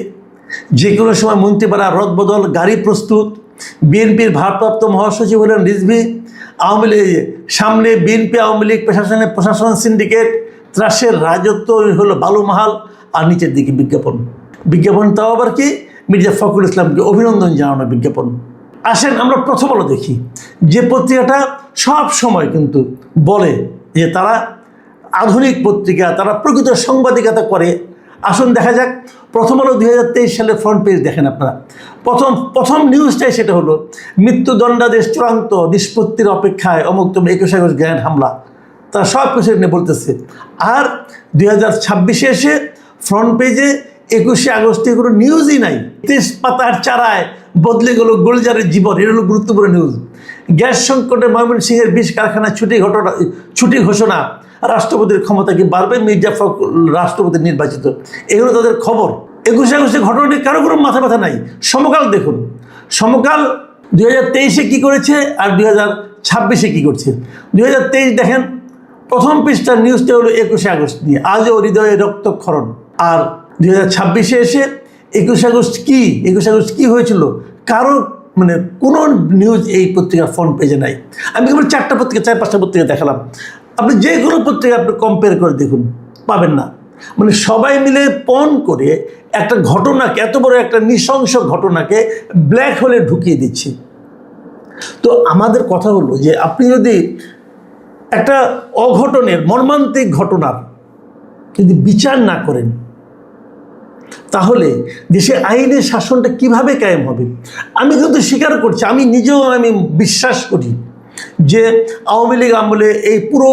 যে কোনো সময় মন্ত্রীপাড়া রদবদল, গাড়ি প্রস্তুত, বিএনপির ভারপ্রাপ্ত মহাসচিব হলেন রিজভী, আওয়ামী লীগ সামনে বিএনপি আওয়ামী লীগ প্রশাসন সিন্ডিকেট, ত্রাসের রাজত্ব হলো বালুমহাল, আর নিচের দিকে বিজ্ঞাপন তাও আবার কি, মির্জা ফখরুল ইসলামকে অভিনন্দন জানানো বিজ্ঞাপন। আসেন আমরা প্রথম আলো দেখি, যে পত্রিকাটা সব সময় কিন্তু বলে যে তারা আধুনিক পত্রিকা, তারা প্রকৃত সাংবাদিকতা করে। আসুন দেখা যাক প্রথম আলো 2023 সালে ফ্রন্ট পেজ দেখেন আপনারা। প্রথম নিউজটাই সেটা হলো, মৃত্যুদণ্ডাদেশ চূড়ান্ত নিষ্পত্তির অপেক্ষায় অমুকতম 21 আগস্ট গ্রেনেড হামলা। তারা সব কিছু নিয়ে বলতেছে। আর 2026-এ এসে ফ্রন্ট পেজে 21শে আগস্টে কোনো নিউজই নাই। তেজপাতার চারায় বদলে গেল গোলজারের জীবন, এটা হলো গুরুত্বপূর্ণ নিউজ। গ্যাস সংকটে ময়মনসিংহের 20 কারখানায় ছুটি ঘোষণা, রাষ্ট্রপতির ক্ষমতা কি বাড়বে, মির্জা ফখরুল রাষ্ট্রপতি নির্বাচিত, এগুলো তাদের খবর। 21শে আগস্টের ঘটনাটি কারো কোনো মাথা ব্যথা নাই। সমকাল দেখুন, সমকাল 2023-এ কী করেছে আর 2026-এ কী করছে। 2023 দেখেন, প্রথম পৃষ্ঠার নিউজটা হলো 21শে আগস্ট নিয়ে, আজও হৃদয়ে রক্তক্ষরণ। আর 2026-এ এসে 21 আগস্ট কী হয়েছিল, কারো মানে কোনো নিউজ এই পত্রিকার ফ্রন্ট পেজে নাই। আমি কেবল 4-5টা পত্রিকা দেখালাম। আপনি যে কোনো পত্রিকা আপনি কম্পেয়ার করে দেখুন, পাবেন না। মানে সবাই মিলে পণ করে একটা ঘটনাকে, এত বড় একটা নৃশংস ঘটনাকে ব্ল্যাক হোলে ঢুকিয়ে দিচ্ছে। তো আমাদের কথা হলো যে আপনি যদি একটা অঘটনের, মর্মান্তিক ঘটনার যদি বিচার না করেন, তাহলে দেশে আইনের শাসনটা কিভাবে কায়েম হবে? আমি কিন্তু স্বীকার করছি, আমি নিজেও বিশ্বাস করি যে আওয়ামী লীগ আমলে এই পুরো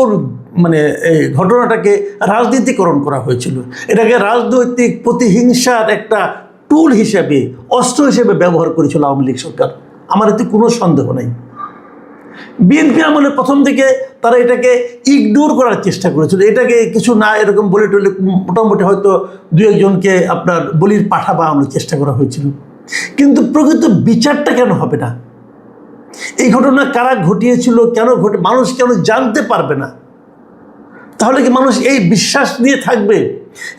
মানে এই ঘটনাটাকে রাজনীতিকরণ করা হয়েছিল। এটাকে রাজনৈতিক প্রতিহিংসার একটা টুল হিসেবে, অস্ত্র হিসেবে ব্যবহার করেছিল আওয়ামী লীগ সরকার। আমার এতে কোনো সন্দেহ নেই। বিএনপি আমলে প্রথম থেকে তারা এটাকে ইগনোর করার চেষ্টা করেছিল, এটাকে কিছু না এরকম বলে টলে মোটামুটি হয়তো 2-1জনকে আপনার বলির পাঠা বানানোর চেষ্টা করা হয়েছিল। কিন্তু প্রকৃত বিচারটা কেন হবে না? এই ঘটনা কারা ঘটিয়েছিল, মানুষ কেন জানতে পারবে না? তাহলে কি মানুষ এই বিশ্বাস নিয়ে থাকবে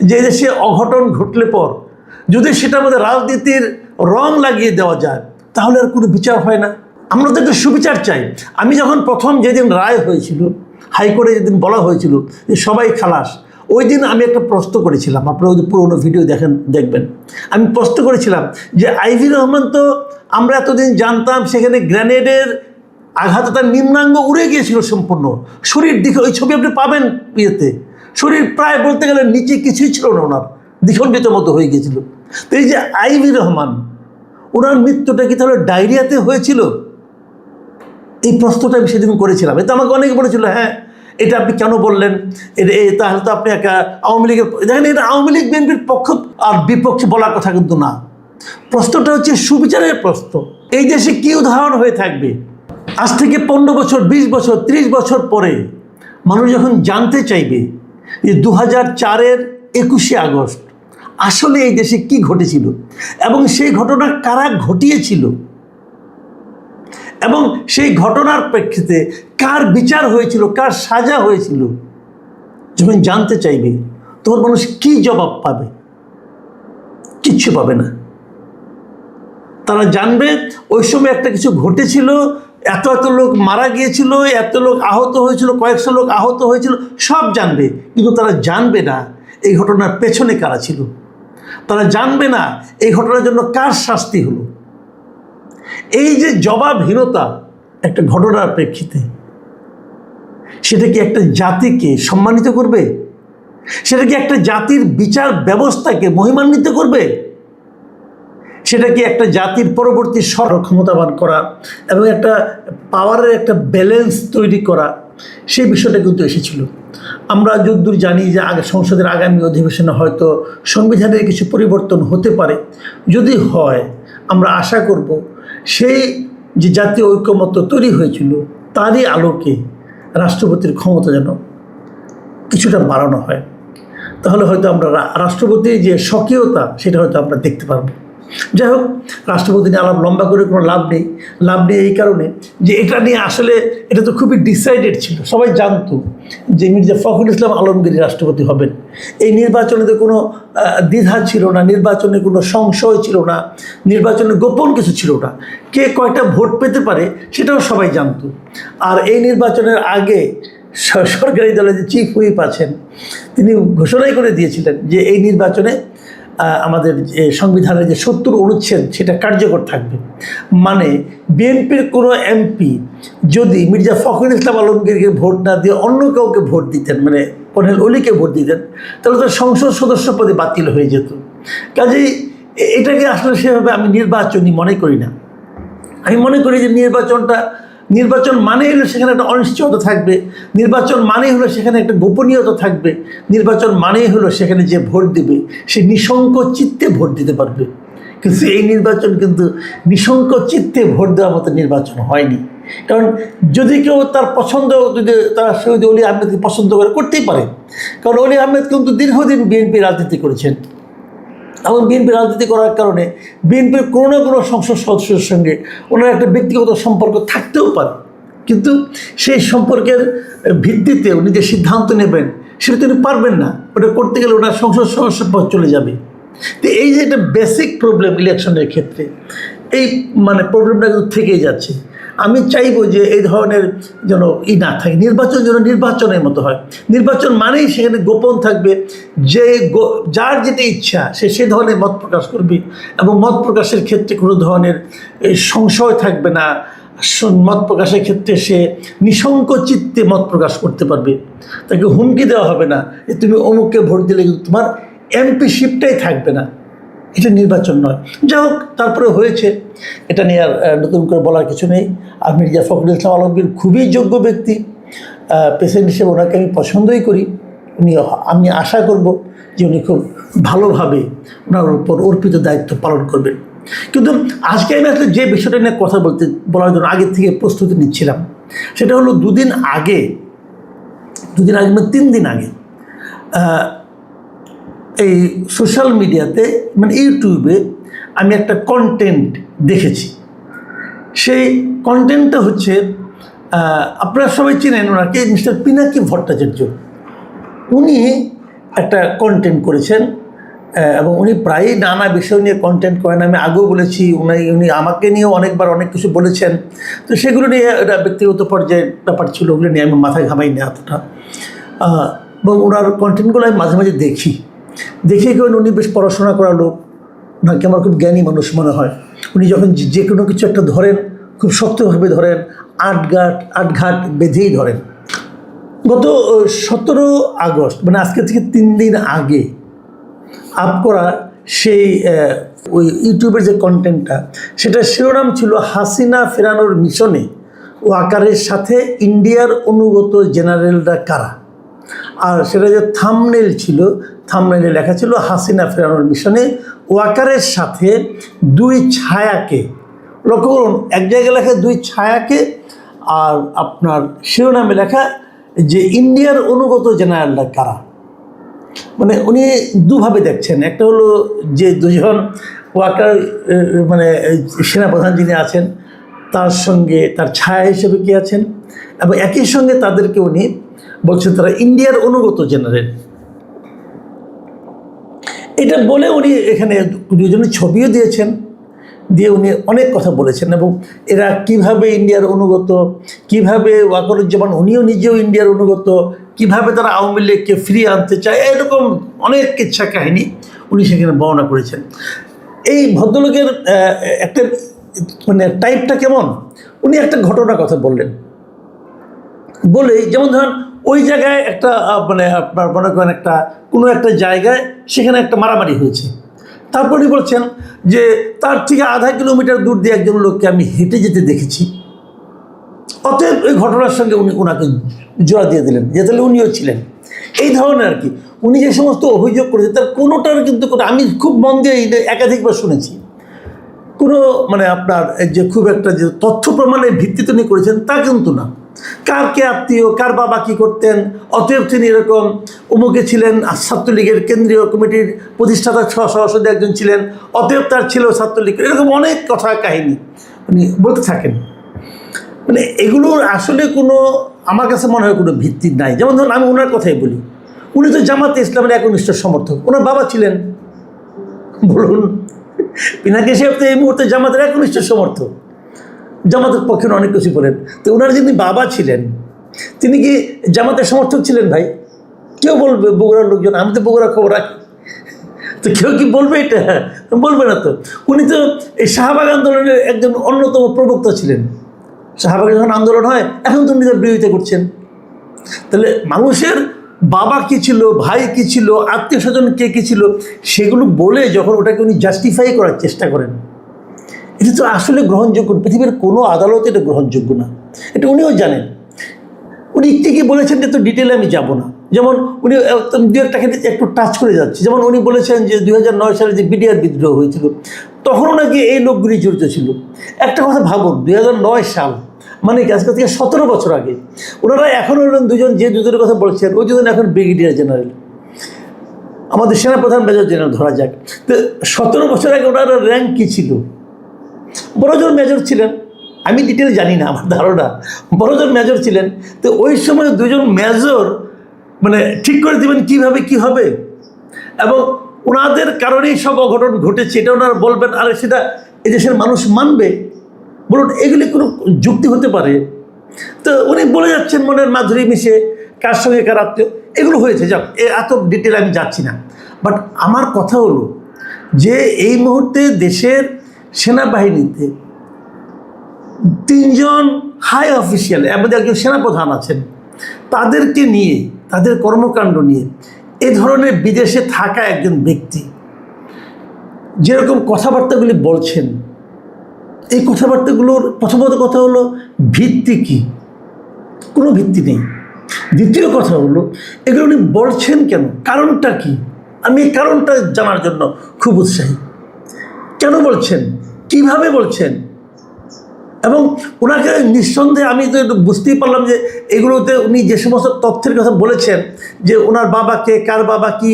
যে দেশে অঘটন ঘটলে পর যদি সেটার মধ্যে রাজনীতির রং লাগিয়ে দেওয়া যায় তাহলে আর কোনো বিচার হয় না। আমরা তো একটা সুবিচার চাই। আমি যখন প্রথম যেদিন রায় হয়েছিল, হাইকোর্টে যেদিন বলা হয়েছিল যে সবাই খালাস, ওই দিন আমি একটা প্রশ্ন করেছিলাম, আপনারা যদি পুরোনো ভিডিও দেখবেন। আমি প্রশ্ন করেছিলাম যে আইভি রহমান তো আমরা এতদিন জানতাম সেখানে গ্রেনেডের আঘাতে তার নিম্নাঙ্গ উড়ে গিয়েছিল সম্পূর্ণ, শরীর দিকে ওই ছবি আপনি পাবেন ইয়েতে, শরীর প্রায় বলতে গেলে নিচে কিছুই ছিল না, ওনার দ্বিখণ্ডিত মতো হয়ে গিয়েছিল। তো এই যে আইভি রহমান, ওনার মৃত্যুটা কি তাহলে ডায়রিয়াতে হয়েছিল? এই প্রশ্নটা আমি সেদিন করেছিলাম। এটা আমাকে অনেকে বলেছিল, হ্যাঁ এটা আপনি কেন বললেন, তাহলে তো আপনি একা আওয়ামী লীগের, দেখেন এটা আওয়ামী লীগ বিএনপির পক্ষ আর বিপক্ষে বলার কথা কিন্তু না। প্রশ্নটা হচ্ছে সুবিচারের প্রশ্ন। এই দেশে কি উদাহরণ হয়ে থাকবে? আজ থেকে 15 বছর, 20 বছর, 30 বছর পরে মানুষ যখন জানতে চাইবে যে 2004-এর 21শে আগস্ট আসলে এই দেশে কি ঘটেছিল এবং সেই ঘটনা কারা ঘটিয়েছিল এবং সেই ঘটনার প্রেক্ষিতে কার বিচার হয়েছিল, কার সাজা হয়েছিল, যখন জানতে চাইবে তখন মানুষ কি জবাব পাবে? কিচ্ছু পাবে না। তারা জানবে ওই সময় একটা কিছু ঘটেছিল, এত এত লোক মারা গিয়েছিল, এত লোক আহত হয়েছিল, কয়েকশো লোক আহত হয়েছিল, সব জানবে। কিন্তু তারা জানবে না এই ঘটনার পেছনে কারা ছিল। তারা জানবে না এই ঘটনার জন্য কার শাস্তি হলো। এই যে জবাবহীনতা একটা ঘটনার প্রেক্ষিতে, সেটা কি একটা জাতিকে সম্মানিত করবে? সেটা কি একটা জাতির বিচার ব্যবস্থাকে মহিমান্বিত করবে? সেটা কি একটা জাতির পরবর্তী ক্ষমতাবান করা এবং একটা পাওয়ারের একটা ব্যালেন্স তৈরি করা, সেই বিষয়টা কিন্তু এসেছিল। আমরা যতদূর জানি যে সংসদের আগামী অধিবেশনে হয়তো সংবিধানের কিছু পরিবর্তন হতে পারে। যদি হয়, আমরা আশা করব সেই যে জাতীয় ঐক্যমত্য তৈরি হয়েছিল তারই আলোকে রাষ্ট্রপতির ক্ষমতা যেন কিছুটা বাড়ানো হয়। তাহলে হয়তো আমরা রাষ্ট্রপতির যে স্বকীয়তা সেটা হয়তো আমরা দেখতে পারবো। যাই হোক, রাষ্ট্রপতি নিয়ে আলাপ লম্বা করে কোনো লাভ নেই এই কারণে যে এটা নিয়ে আসলে এটা তো খুবই ডিসাইডেড ছিল। সবাই জানতো যে মির্জা ফখরুল ইসলাম আলমগীর রাষ্ট্রপতি হবেন। এই নির্বাচনে তো কোনো দ্বিধা ছিল না, নির্বাচনে কোনো সংশয় ছিল না, নির্বাচনে গোপন কিছু ছিল না। কে কয়টা ভোট পেতে পারে সেটাও সবাই জানতো। আর এই নির্বাচনের আগে সরকারি দলের যে চিফ হুইপ আছেন তিনি ঘোষণাই করে দিয়েছিলেন যে এই নির্বাচনে আমাদের যে সংবিধানের যে 70 অনুচ্ছেদ সেটা কার্যকর থাকবে। মানে বিএনপির কোনো এমপি যদি মির্জা ফখরুল ইসলাম আলমগীরকে ভোট না দিয়ে অন্য কাউকে ভোট দিতেন, মানে কর্নেল অলিকে ভোট দিতেন, তাহলে তো সংসদ সদস্য পদে বাতিল হয়ে যেত। কাজেই এটাকে আসলে সেভাবে আমি নির্বাচনী মনে করি না। আমি মনে করি যে নির্বাচন মানেই হলো সেখানে একটা অনিশ্চয়তা থাকবে, নির্বাচন মানেই হলো সেখানে একটা গোপনীয়তা থাকবে, নির্বাচন মানেই হলো সেখানে যে ভোট দেবে সে নিঃসংক চিত্তে ভোট দিতে পারবে। কিন্তু এই নির্বাচন কিন্তু নিঃসংক চিত্তে ভোট দেওয়ার মতো নির্বাচন হয়নি। কারণ যদি কেউ তার পছন্দ, যদি তারা শহীদ অলি আহমেদকে পছন্দ করতেই পারে, কারণ অলি আহমেদ কিন্তু দীর্ঘদিন বিএনপি রাজনীতি করেছেন এবং বিএনপি রাজনীতি করার কারণে বিএনপির কোনো না কোনো সংসদ সদস্যের সঙ্গে ওনার একটা ব্যক্তিগত সম্পর্ক থাকতেও পারে। কিন্তু সেই সম্পর্কের ভিত্তিতে উনি যে সিদ্ধান্ত নেবেন সেটা তিনি পারবেন না। ওটা করতে গেলে ওনার সংসদ সদস্য পদ চলে যাবে। তো এই যে একটা বেসিক প্রবলেম ইলেকশনের ক্ষেত্রে, এই মানে প্রবলেমটা কিন্তু থেকেই যাচ্ছে। আমি চাইবো যে এই ধরনের যেন না থাকে, নির্বাচন যেন নির্বাচনের মতো হয়। নির্বাচন মানেই সেখানে গোপন থাকবে, যে যার যেটা ইচ্ছা সে ধরনের মত প্রকাশ করবে এবং মত প্রকাশের ক্ষেত্রে কোনো ধরনের সংশয় থাকবে না। মত প্রকাশের ক্ষেত্রে সে নিঃসংক চিত্তে মত প্রকাশ করতে পারবে। তাকে হুমকি দেওয়া হবে না যে তুমি অমুককে ভোট দিলে কিন্তু তোমার এমপিশিপটাই থাকবে না। এটা নির্বাচন নয়। যাই হোক, তারপরে হয়েছে, এটা নিয়ে আর নতুন করে বলার কিছু নেই। আর মির্জা ফখরুল ইসলাম আলমগীর খুবই যোগ্য ব্যক্তি, প্রেসিডেন্ট হিসেবে ওনাকে আমি পছন্দই করি। আমি আশা করব যে উনি খুব ভালোভাবে ওনার উপর অর্পিত দায়িত্ব পালন করবেন। কিন্তু আজকে আমি আসলে যে বিষয়টা নিয়ে কথা বলার জন্য আগের থেকে প্রস্তুতি নিচ্ছিলাম, সেটা হলো দুদিন আগে মানে 3 দিন আগে এই সোশ্যাল মিডিয়াতে, মানে ইউটিউবে আমি একটা কন্টেন্ট দেখেছি। সেই কন্টেন্টটা হচ্ছে, আপনারা সবাই চেনেন ওনাকে, মিস্টার পিনাকি ভট্টাচার্য। উনি একটা কন্টেন্ট করেছেন এবং উনি প্রায়ই নানা বিষয় নিয়ে কন্টেন্ট করেন। আমি আগেও বলেছি, উনি আমাকে নিয়েও অনেকবার অনেক কিছু বলেছেন। তো সেগুলো নিয়ে এটা ব্যক্তিগত পর্যায়ে ব্যাপার ছিল, ওগুলো নিয়ে আমি মাথায় ঘামাই না এতটা। এবং ওনার কন্টেন্টগুলো আমি মাঝে মাঝে দেখি কেন উনি বেশ পড়াশোনা করা লোক, ওনাকে আমার খুব জ্ঞানী মানুষ মনে হয়। উনি যখন যে কোনো কিছু একটা ধরেন খুব শক্তভাবে ধরেন, আটঘাট বেঁধেই ধরেন। গত 17 আগস্ট মানে আজকে থেকে 3 দিন আগে আপ করা সেই ওই ইউটিউবের যে কন্টেন্টটা, সেটার শিরোনাম ছিল হাসিনা ফেরানোর মিশনে ওয়াকারের সাথে ইন্ডিয়ার অনুগত জেনারেলরা কারা। আর সেটা যে থাম্বনেল ছিল, থাম্বনেলে লেখা ছিল হাসিনা ফেরানোর মিশনে ওয়াকারের সাথে 2 ছায়াকে। লক্ষ্য করুন, এক জায়গায় লেখা 2 ছায়াকে, আর আপনার শিরোনামে লেখা যে ইন্ডিয়ার অনুগত জেনারেলরা কারা। মানে উনি দুভাবে দেখছেন। একটা হলো যে 2জন ওয়াকার মানে সেনাপ্রধান যিনি আছেন তার সঙ্গে তার ছায়া হিসেবে কি আছেন, এবং একই সঙ্গে তাদেরকে উনি বলছেন তারা ইন্ডিয়ার অনুগত জেনারেল। এটা বলে উনি এখানে 2জনের ছবিও দিয়েছেন, দিয়ে উনি অনেক কথা বলেছেন। এবং এরা কিভাবে ইন্ডিয়ার অনুগত, কিভাবে ওয়াকারুজ্জামান উনিও নিজেও ইন্ডিয়ার অনুগত, কিভাবে তারা আওয়ামী লীগকে ফিরিয়ে আনতে চায়, এরকম অনেক কিচ্ছা কাহিনী উনি সেখানে বর্ণনা করেছেন। এই ভদ্রলোকের একটা মানে টাইপটা কেমন, উনি একটা ঘটনার কথা বললেন, বলে যেমন ধরেন ওই জায়গায় একটা মানে আপনার মনে করেন একটা কোনো একটা জায়গায় সেখানে একটা মারামারি হয়েছে, তারপরে বলছেন যে তার থেকে আধা কিলোমিটার দূর দিয়ে একজন লোককে আমি হেঁটে যেতে দেখেছি। অতএব ওই ঘটনার সঙ্গে উনি ওনাকে জোড়া দিয়ে দিলেন যে তাহলে উনিও ছিলেন। এই ধরনের আর কি উনি যে সমস্ত অভিযোগ করেছেন তার কোনোটার কিন্তু আমি খুব মন দিয়ে একাধিকবার শুনেছি। কোনো মানে আপনার যে খুব একটা যে তথ্য প্রমাণের ভিত্তিতে উনি করেছেন তা কিন্তু না। কার কে আত্মীয়, কার বাবা কী করতেন, অতএব তিনি এরকম অমুকে ছিলেন, ছাত্রলীগের কেন্দ্রীয় কমিটির প্রতিষ্ঠাতা সভাপতি একজন ছিলেন, অতএব তার ছিল ছাত্রলীগ, এরকম অনেক কথা কাহিনী উনি বলতে থাকেন। মানে এগুলোর আসলে কোনো আমার কাছে মনে হয় কোনো ভিত্তি নাই। যেমন ধরুন আমি ওনার কথাই বলি, উনি তো জামাতে ইসলামের একনিষ্ঠ সমর্থক, ওনার বাবা ছিলেন, বলুন পিনাকি সাহেব তো এই মুহূর্তে জামাতের একনিষ্ঠ সমর্থক, জামাতের পক্ষে অনেক কিছু বলেন। তো ওনার যিনি বাবা ছিলেন তিনি কি জামাতের সমর্থক ছিলেন ভাই? কেউ বলবে বগুড়ার লোকজন, আমি তো বগুড়ার খবর রাখি, তো কেউ কি বলবে এটা? বলবে না তো। উনি তো এই শাহবাগ আন্দোলনের একজন অন্যতম প্রবক্তা ছিলেন। শাহবাগে যখন আন্দোলন হয় এখন তো নিজের বিরোধিতা করছেন। তাহলে মানুষের বাবা কী ছিল, ভাই কী ছিল, আত্মীয় স্বজন কে কী ছিল, সেগুলো বলে যখন ওটাকে উনি জাস্টিফাই করার চেষ্টা করেন, এটা তো আসলে গ্রহণযোগ্য, পৃথিবীর কোনো আদালতে এটা গ্রহণযোগ্য না, এটা উনিও জানেন। উনি ঠিকই বলেছেন যে তো ডিটেলে আমি যাব না। যেমন উনি দু একটা ক্ষেত্রে একটু টাচ করে যাচ্ছে। যেমন উনি বলেছেন যে 2009 সালে যে বিডিআর বিদ্রোহ হয়েছিল তখনও নাকি এই লোকগুলি জড়িত ছিল। একটা কথা ভাবুন, 2009 সাল মানে আজকে থেকে 17 বছর আগে। ওনারা এখন হলেন দুজন, যে দুজনের কথা বলছেন ওই দুজন এখন ব্রিগেডিয়ার জেনারেল, আমাদের সেনাপ্রধান মেজর জেনারেল ধরা যাক। তো 17 বছর আগে ওনার র্যাঙ্ক কী ছিল? বড়জন মেজর ছিলেন, আমি ডিটেল জানি না, আমার ধারণা বড়জন মেজর ছিলেন। তো ওই সময় 2জন মেজর মানে ঠিক করে দেবেন কীভাবে কী হবে, এবং ওনাদের কারণেই সব অঘটন ঘটেছে এটা ওনারা বলবেন, আর সেটা এদেশের মানুষ মানবে? বলুন, এগুলি কোনো যুক্তি হতে পারে? তো উনি বলে যাচ্ছেন মনের মাধুরী মিশে কার সঙ্গে কার আত্মীয়, এগুলো হয়েছে। যাক, এত ডিটেল আমি যাচ্ছি না। বাট আমার কথা হলো যে এই মুহূর্তে দেশের সেনাবাহিনীতে 3জন হাই অফিসিয়াল এবং একজন সেনাপ্রধান আছেন, তাদেরকে নিয়ে, তাদের কর্মকাণ্ড নিয়ে এ ধরনের বিদেশে থাকা একজন ব্যক্তি যেরকম কথাবার্তাগুলি বলছেন, এই কথাবার্তাগুলোর প্রথমত কথা হলো ভিত্তি কী? কোনো ভিত্তি নেই। দ্বিতীয় কথা হলো এগুলো উনি বলছেন কেন, কারণটা কি? আমি এই কারণটা জানার জন্য খুব উৎসাহী। কেন বলছেন, কিভাবে বলছেন? এবং ওনাকে নিঃসন্দেহে আমি তো একটু বুঝতেই পারলাম যে এগুলোতে উনি যে সমস্ত তথ্যের কথা বলেছেন, যে ওনার বাবা কে, কার বাবা কি,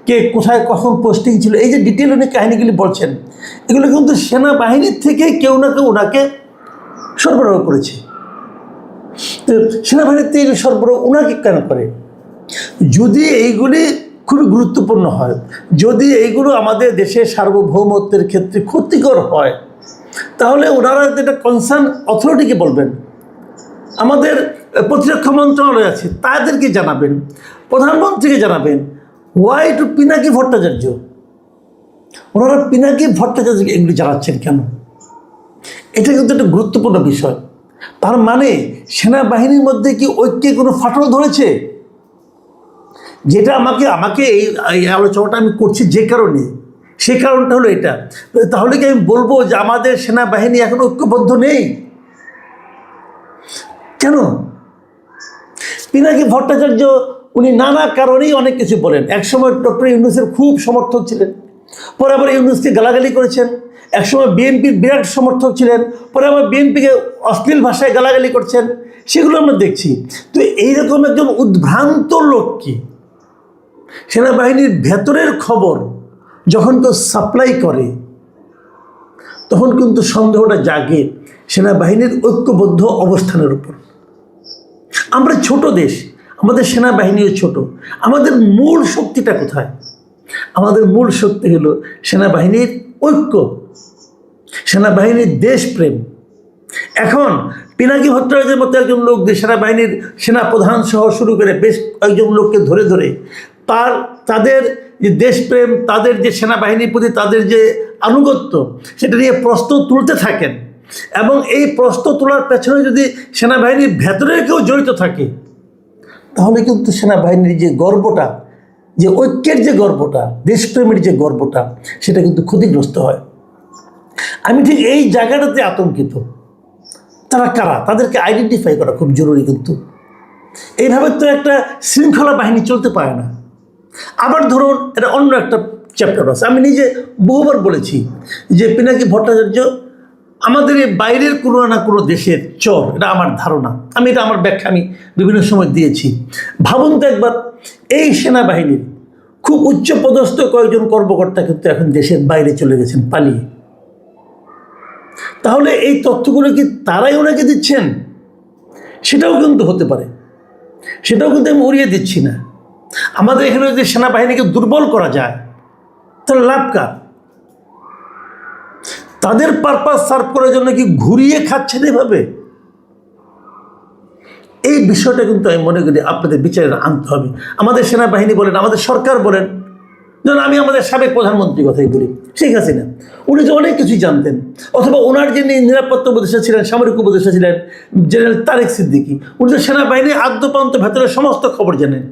কে কোথায় কখন পোস্টিং ছিল, এই যে ডিটেল উনি কাহিনিগুলি বলছেন, এগুলো কিন্তু সেনাবাহিনীর থেকে কেউ না কেউ ওনাকে সরবরাহ করেছে। তো সেনাবাহিনীর থেকে সরবরাহ ওনাকে কেন করে? যদি এইগুলি খুবই গুরুত্বপূর্ণ হয়। যদি এইগুলো আমাদের দেশের সার্বভৌমত্বের ক্ষেত্রে ক্ষতিকর হয়, তাহলে ওনারা যেটা কনসার্ন অথরিটিকে বলবেন, আমাদের প্রতিরক্ষা মন্ত্রণালয় আছে তাদেরকে জানাবেন, প্রধানমন্ত্রীকে জানাবেন। Why to Pinaki Bhattacharya? ওনারা পিনাকি ভট্টাচার্যকে এগুলি জানাচ্ছেন কেন? এটা কিন্তু একটা গুরুত্বপূর্ণ বিষয়। তার মানে সেনাবাহিনীর মধ্যে কি ঐক্যে কোনো ফাটল ধরেছে? যেটা আমাকে এই আলোচনাটা আমি করছি যে কারণে, সেই কারণটা হলো এটা। তাহলে কি আমি বলবো যে আমাদের সেনাবাহিনী এখন ঐক্যবদ্ধ নেই? কেন? পিনাকি ভট্টাচার্য উনি নানা কারণেই অনেক কিছু বলেন। একসময় ডক্টর ইউনূসের খুব সমর্থক ছিলেন, পরে আবার ইউনূসকে গালাগালি করেছেন। একসময় বিএনপির বিরাট সমর্থক ছিলেন, পরে আবার বিএনপিকে অশ্লীল ভাষায় গালাগালি করছেন। সেগুলো আমরা দেখছি। তো এইরকম একজন উদ্ভ্রান্ত লোককে সেনাবাহিনীর ভেতরের খবর যখন কেউ সাপ্লাই করে, তখন কিন্তু সন্দেহটা জাগে সেনাবাহিনীর ঐক্যবদ্ধ অবস্থানের উপর। আমরা ছোট দেশ, আমাদের সেনাবাহিনীও ছোট। আমাদের মূল শক্তিটা কোথায়? আমাদের মূল শক্তি হলো সেনাবাহিনীর ঐক্য, সেনাবাহিনীর দেশপ্রেম। এখন পিনাকি ভট্টাচার্যের মতো একজন লোক সেনাবাহিনীর সেনাপ্রধান সহ শুরু করে বেশ কয়েকজন লোককে ধরে ধরে তাদের যে দেশপ্রেম, তাদের যে সেনাবাহিনীর প্রতি তাদের যে আনুগত্য, সেটা নিয়ে প্রশ্ন তুলতে থাকেন। এবং এই প্রশ্ন তোলার পেছনে যদি সেনাবাহিনীর ভেতরে কেউ জড়িত থাকে, তাহলে কিন্তু সেনাবাহিনীর যে গর্বটা, যে ঐক্যের যে গর্বটা, দেশপ্রেমের যে গর্বটা, সেটা কিন্তু ক্ষতিগ্রস্ত হয়। আমি ঠিক এই জায়গাটাতে আতঙ্কিত। তারা কারা, তাদেরকে আইডেন্টিফাই করা খুব জরুরি। কিন্তু এইভাবে তো একটা শৃঙ্খলা বাহিনী চলতে পারে না। আবার ধরুন, এটা অন্য একটা চ্যাপ্টার আছে। আমি নিজে বহুবার বলেছি যে পিনাকি ভট্টাচার্য আমাদের এই বাইরের কোনো না কোনো দেশের চর, এটা আমার ধারণা। এটা আমার ব্যাখ্যা আমি বিভিন্ন সময় দিয়েছি। ভাবুন তো একবার, এই সেনাবাহিনীর খুব উচ্চপদস্থ কয়েকজন কর্মকর্তা কিন্তু এখন দেশের বাইরে চলে গেছেন পালিয়ে। তাহলে এই তথ্যগুলো কি তারাই ওনাকে দিচ্ছেন? সেটাও কিন্তু হতে পারে, সেটাও কিন্তু আমি উড়িয়ে দিচ্ছি না। আমাদের এখানে যদি সেনাবাহিনীকে দুর্বল করা যায়, তাহলে লাভ কার? তাদের পারপাস সার্ভ করার জন্য কি ঘুরিয়ে খাচ্ছেন এভাবে? এই বিষয়টা কিন্তু আমি মনে করি আপনাদের বিচারে আনতে হবে। আমাদের সেনাবাহিনী বলেন, আমাদের সরকার বলেন, যেমন আমি আমাদের সাবেক প্রধানমন্ত্রীর কথাই বলি, শেখ হাসিনা। উনি তো অনেক কিছুই জানতেন। অথবা ওনার যে নিরাপত্তা উপদেষ্টা ছিলেন, সামরিক উপদেষ্টা ছিলেন জেনারেল তারেক সিদ্দিকী, উনি তো সেনাবাহিনীর আদ্যপ্রান্ত ভেতরের সমস্ত খবর জানেন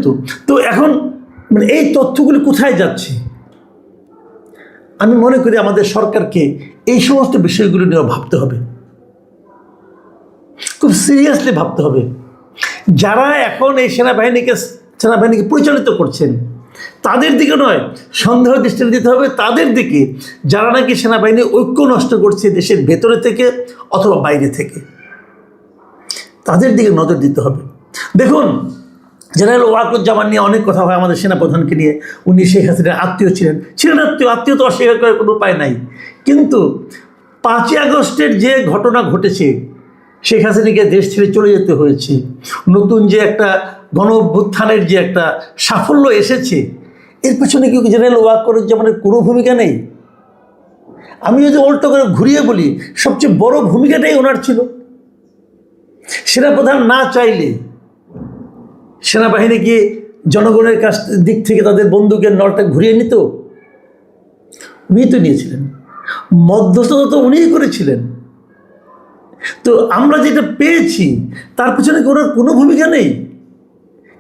তো। তো এখন মানে এই তথ্যগুলি কোথায় যাচ্ছে? আমি মনে করি আমাদের সরকারকে এই সমস্ত বিষয়গুলো নিয়ে ভাবতে হবে, খুব সিরিয়াসলি ভাবতে হবে। যারা এখন এই সেনাবাহিনীকে পরিচালিত করছেন, তাদের দিকে নয়, সন্দেহ দৃষ্টিতে দিতে হবে তাদের দিকে, যারা নাকি সেনাবাহিনী ঐক্য নষ্ট করছে দেশের ভেতরে থেকে অথবা বাইরে থেকে। তাদের দিকে নজর দিতে হবে। দেখুন, জেনারেল ওয়াকারুজ্জামান নিয়ে অনেক কথা হয় আমাদের সেনাপ্রধানকে নিয়ে। উনি শেখ হাসিনার আত্মীয় ছিলেন, আত্মীয় তো অস্বীকার করার কোনো উপায় নাই। কিন্তু 5ই আগস্টের যে ঘটনা ঘটেছে, শেখ হাসিনাকে দেশ ছেড়ে চলে যেতে হয়েছে, নতুন যে একটা গণ অভ্যুত্থানের যে একটা সাফল্য এসেছে, এর পেছনে কি জেনারেল ওয়াকারুজ্জামানের কোনো ভূমিকা নেই? আমি যদি উল্টো করে ঘুরিয়ে বলি, সবচেয়ে বড় ভূমিকাটাই ওনার ছিল। সেনাপ্রধান না চাইলে সেনাবাহিনী গিয়ে জনগণের কাছ দিক থেকে তাদের বন্দুকের নলটা ঘুরিয়ে নিত? উনি তো নিয়েছিলেন, মধ্যস্থতা তো উনিই করেছিলেন। তো আমরা যেটা পেয়েছি তার পিছনে ওনার কোনো ভূমিকা নেই,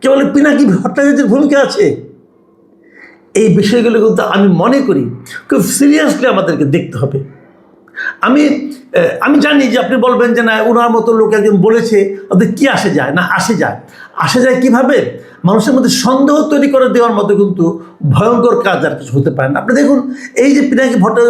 কেবল পিনাকি ভট্টাচার্যের ভূমিকা আছে। এই বিষয়গুলো কিন্তু আমি মনে করি খুব সিরিয়াসলি আমাদেরকে দেখতে হবে। আমি জানি যে আপনি বলবেন যে না, ওনার মতো লোক একজন বলেছে, ওদের কি আসে যায়? না, আসে যায় কিভাবে? মানুষের মধ্যে সন্দেহ তৈরি করে দেওয়ার মতো কিন্তু ভয়ঙ্কর কাজ আর কিছু হতে পারে না। আপনি দেখুন, এই যে পিনাকি ভট্টাচার্য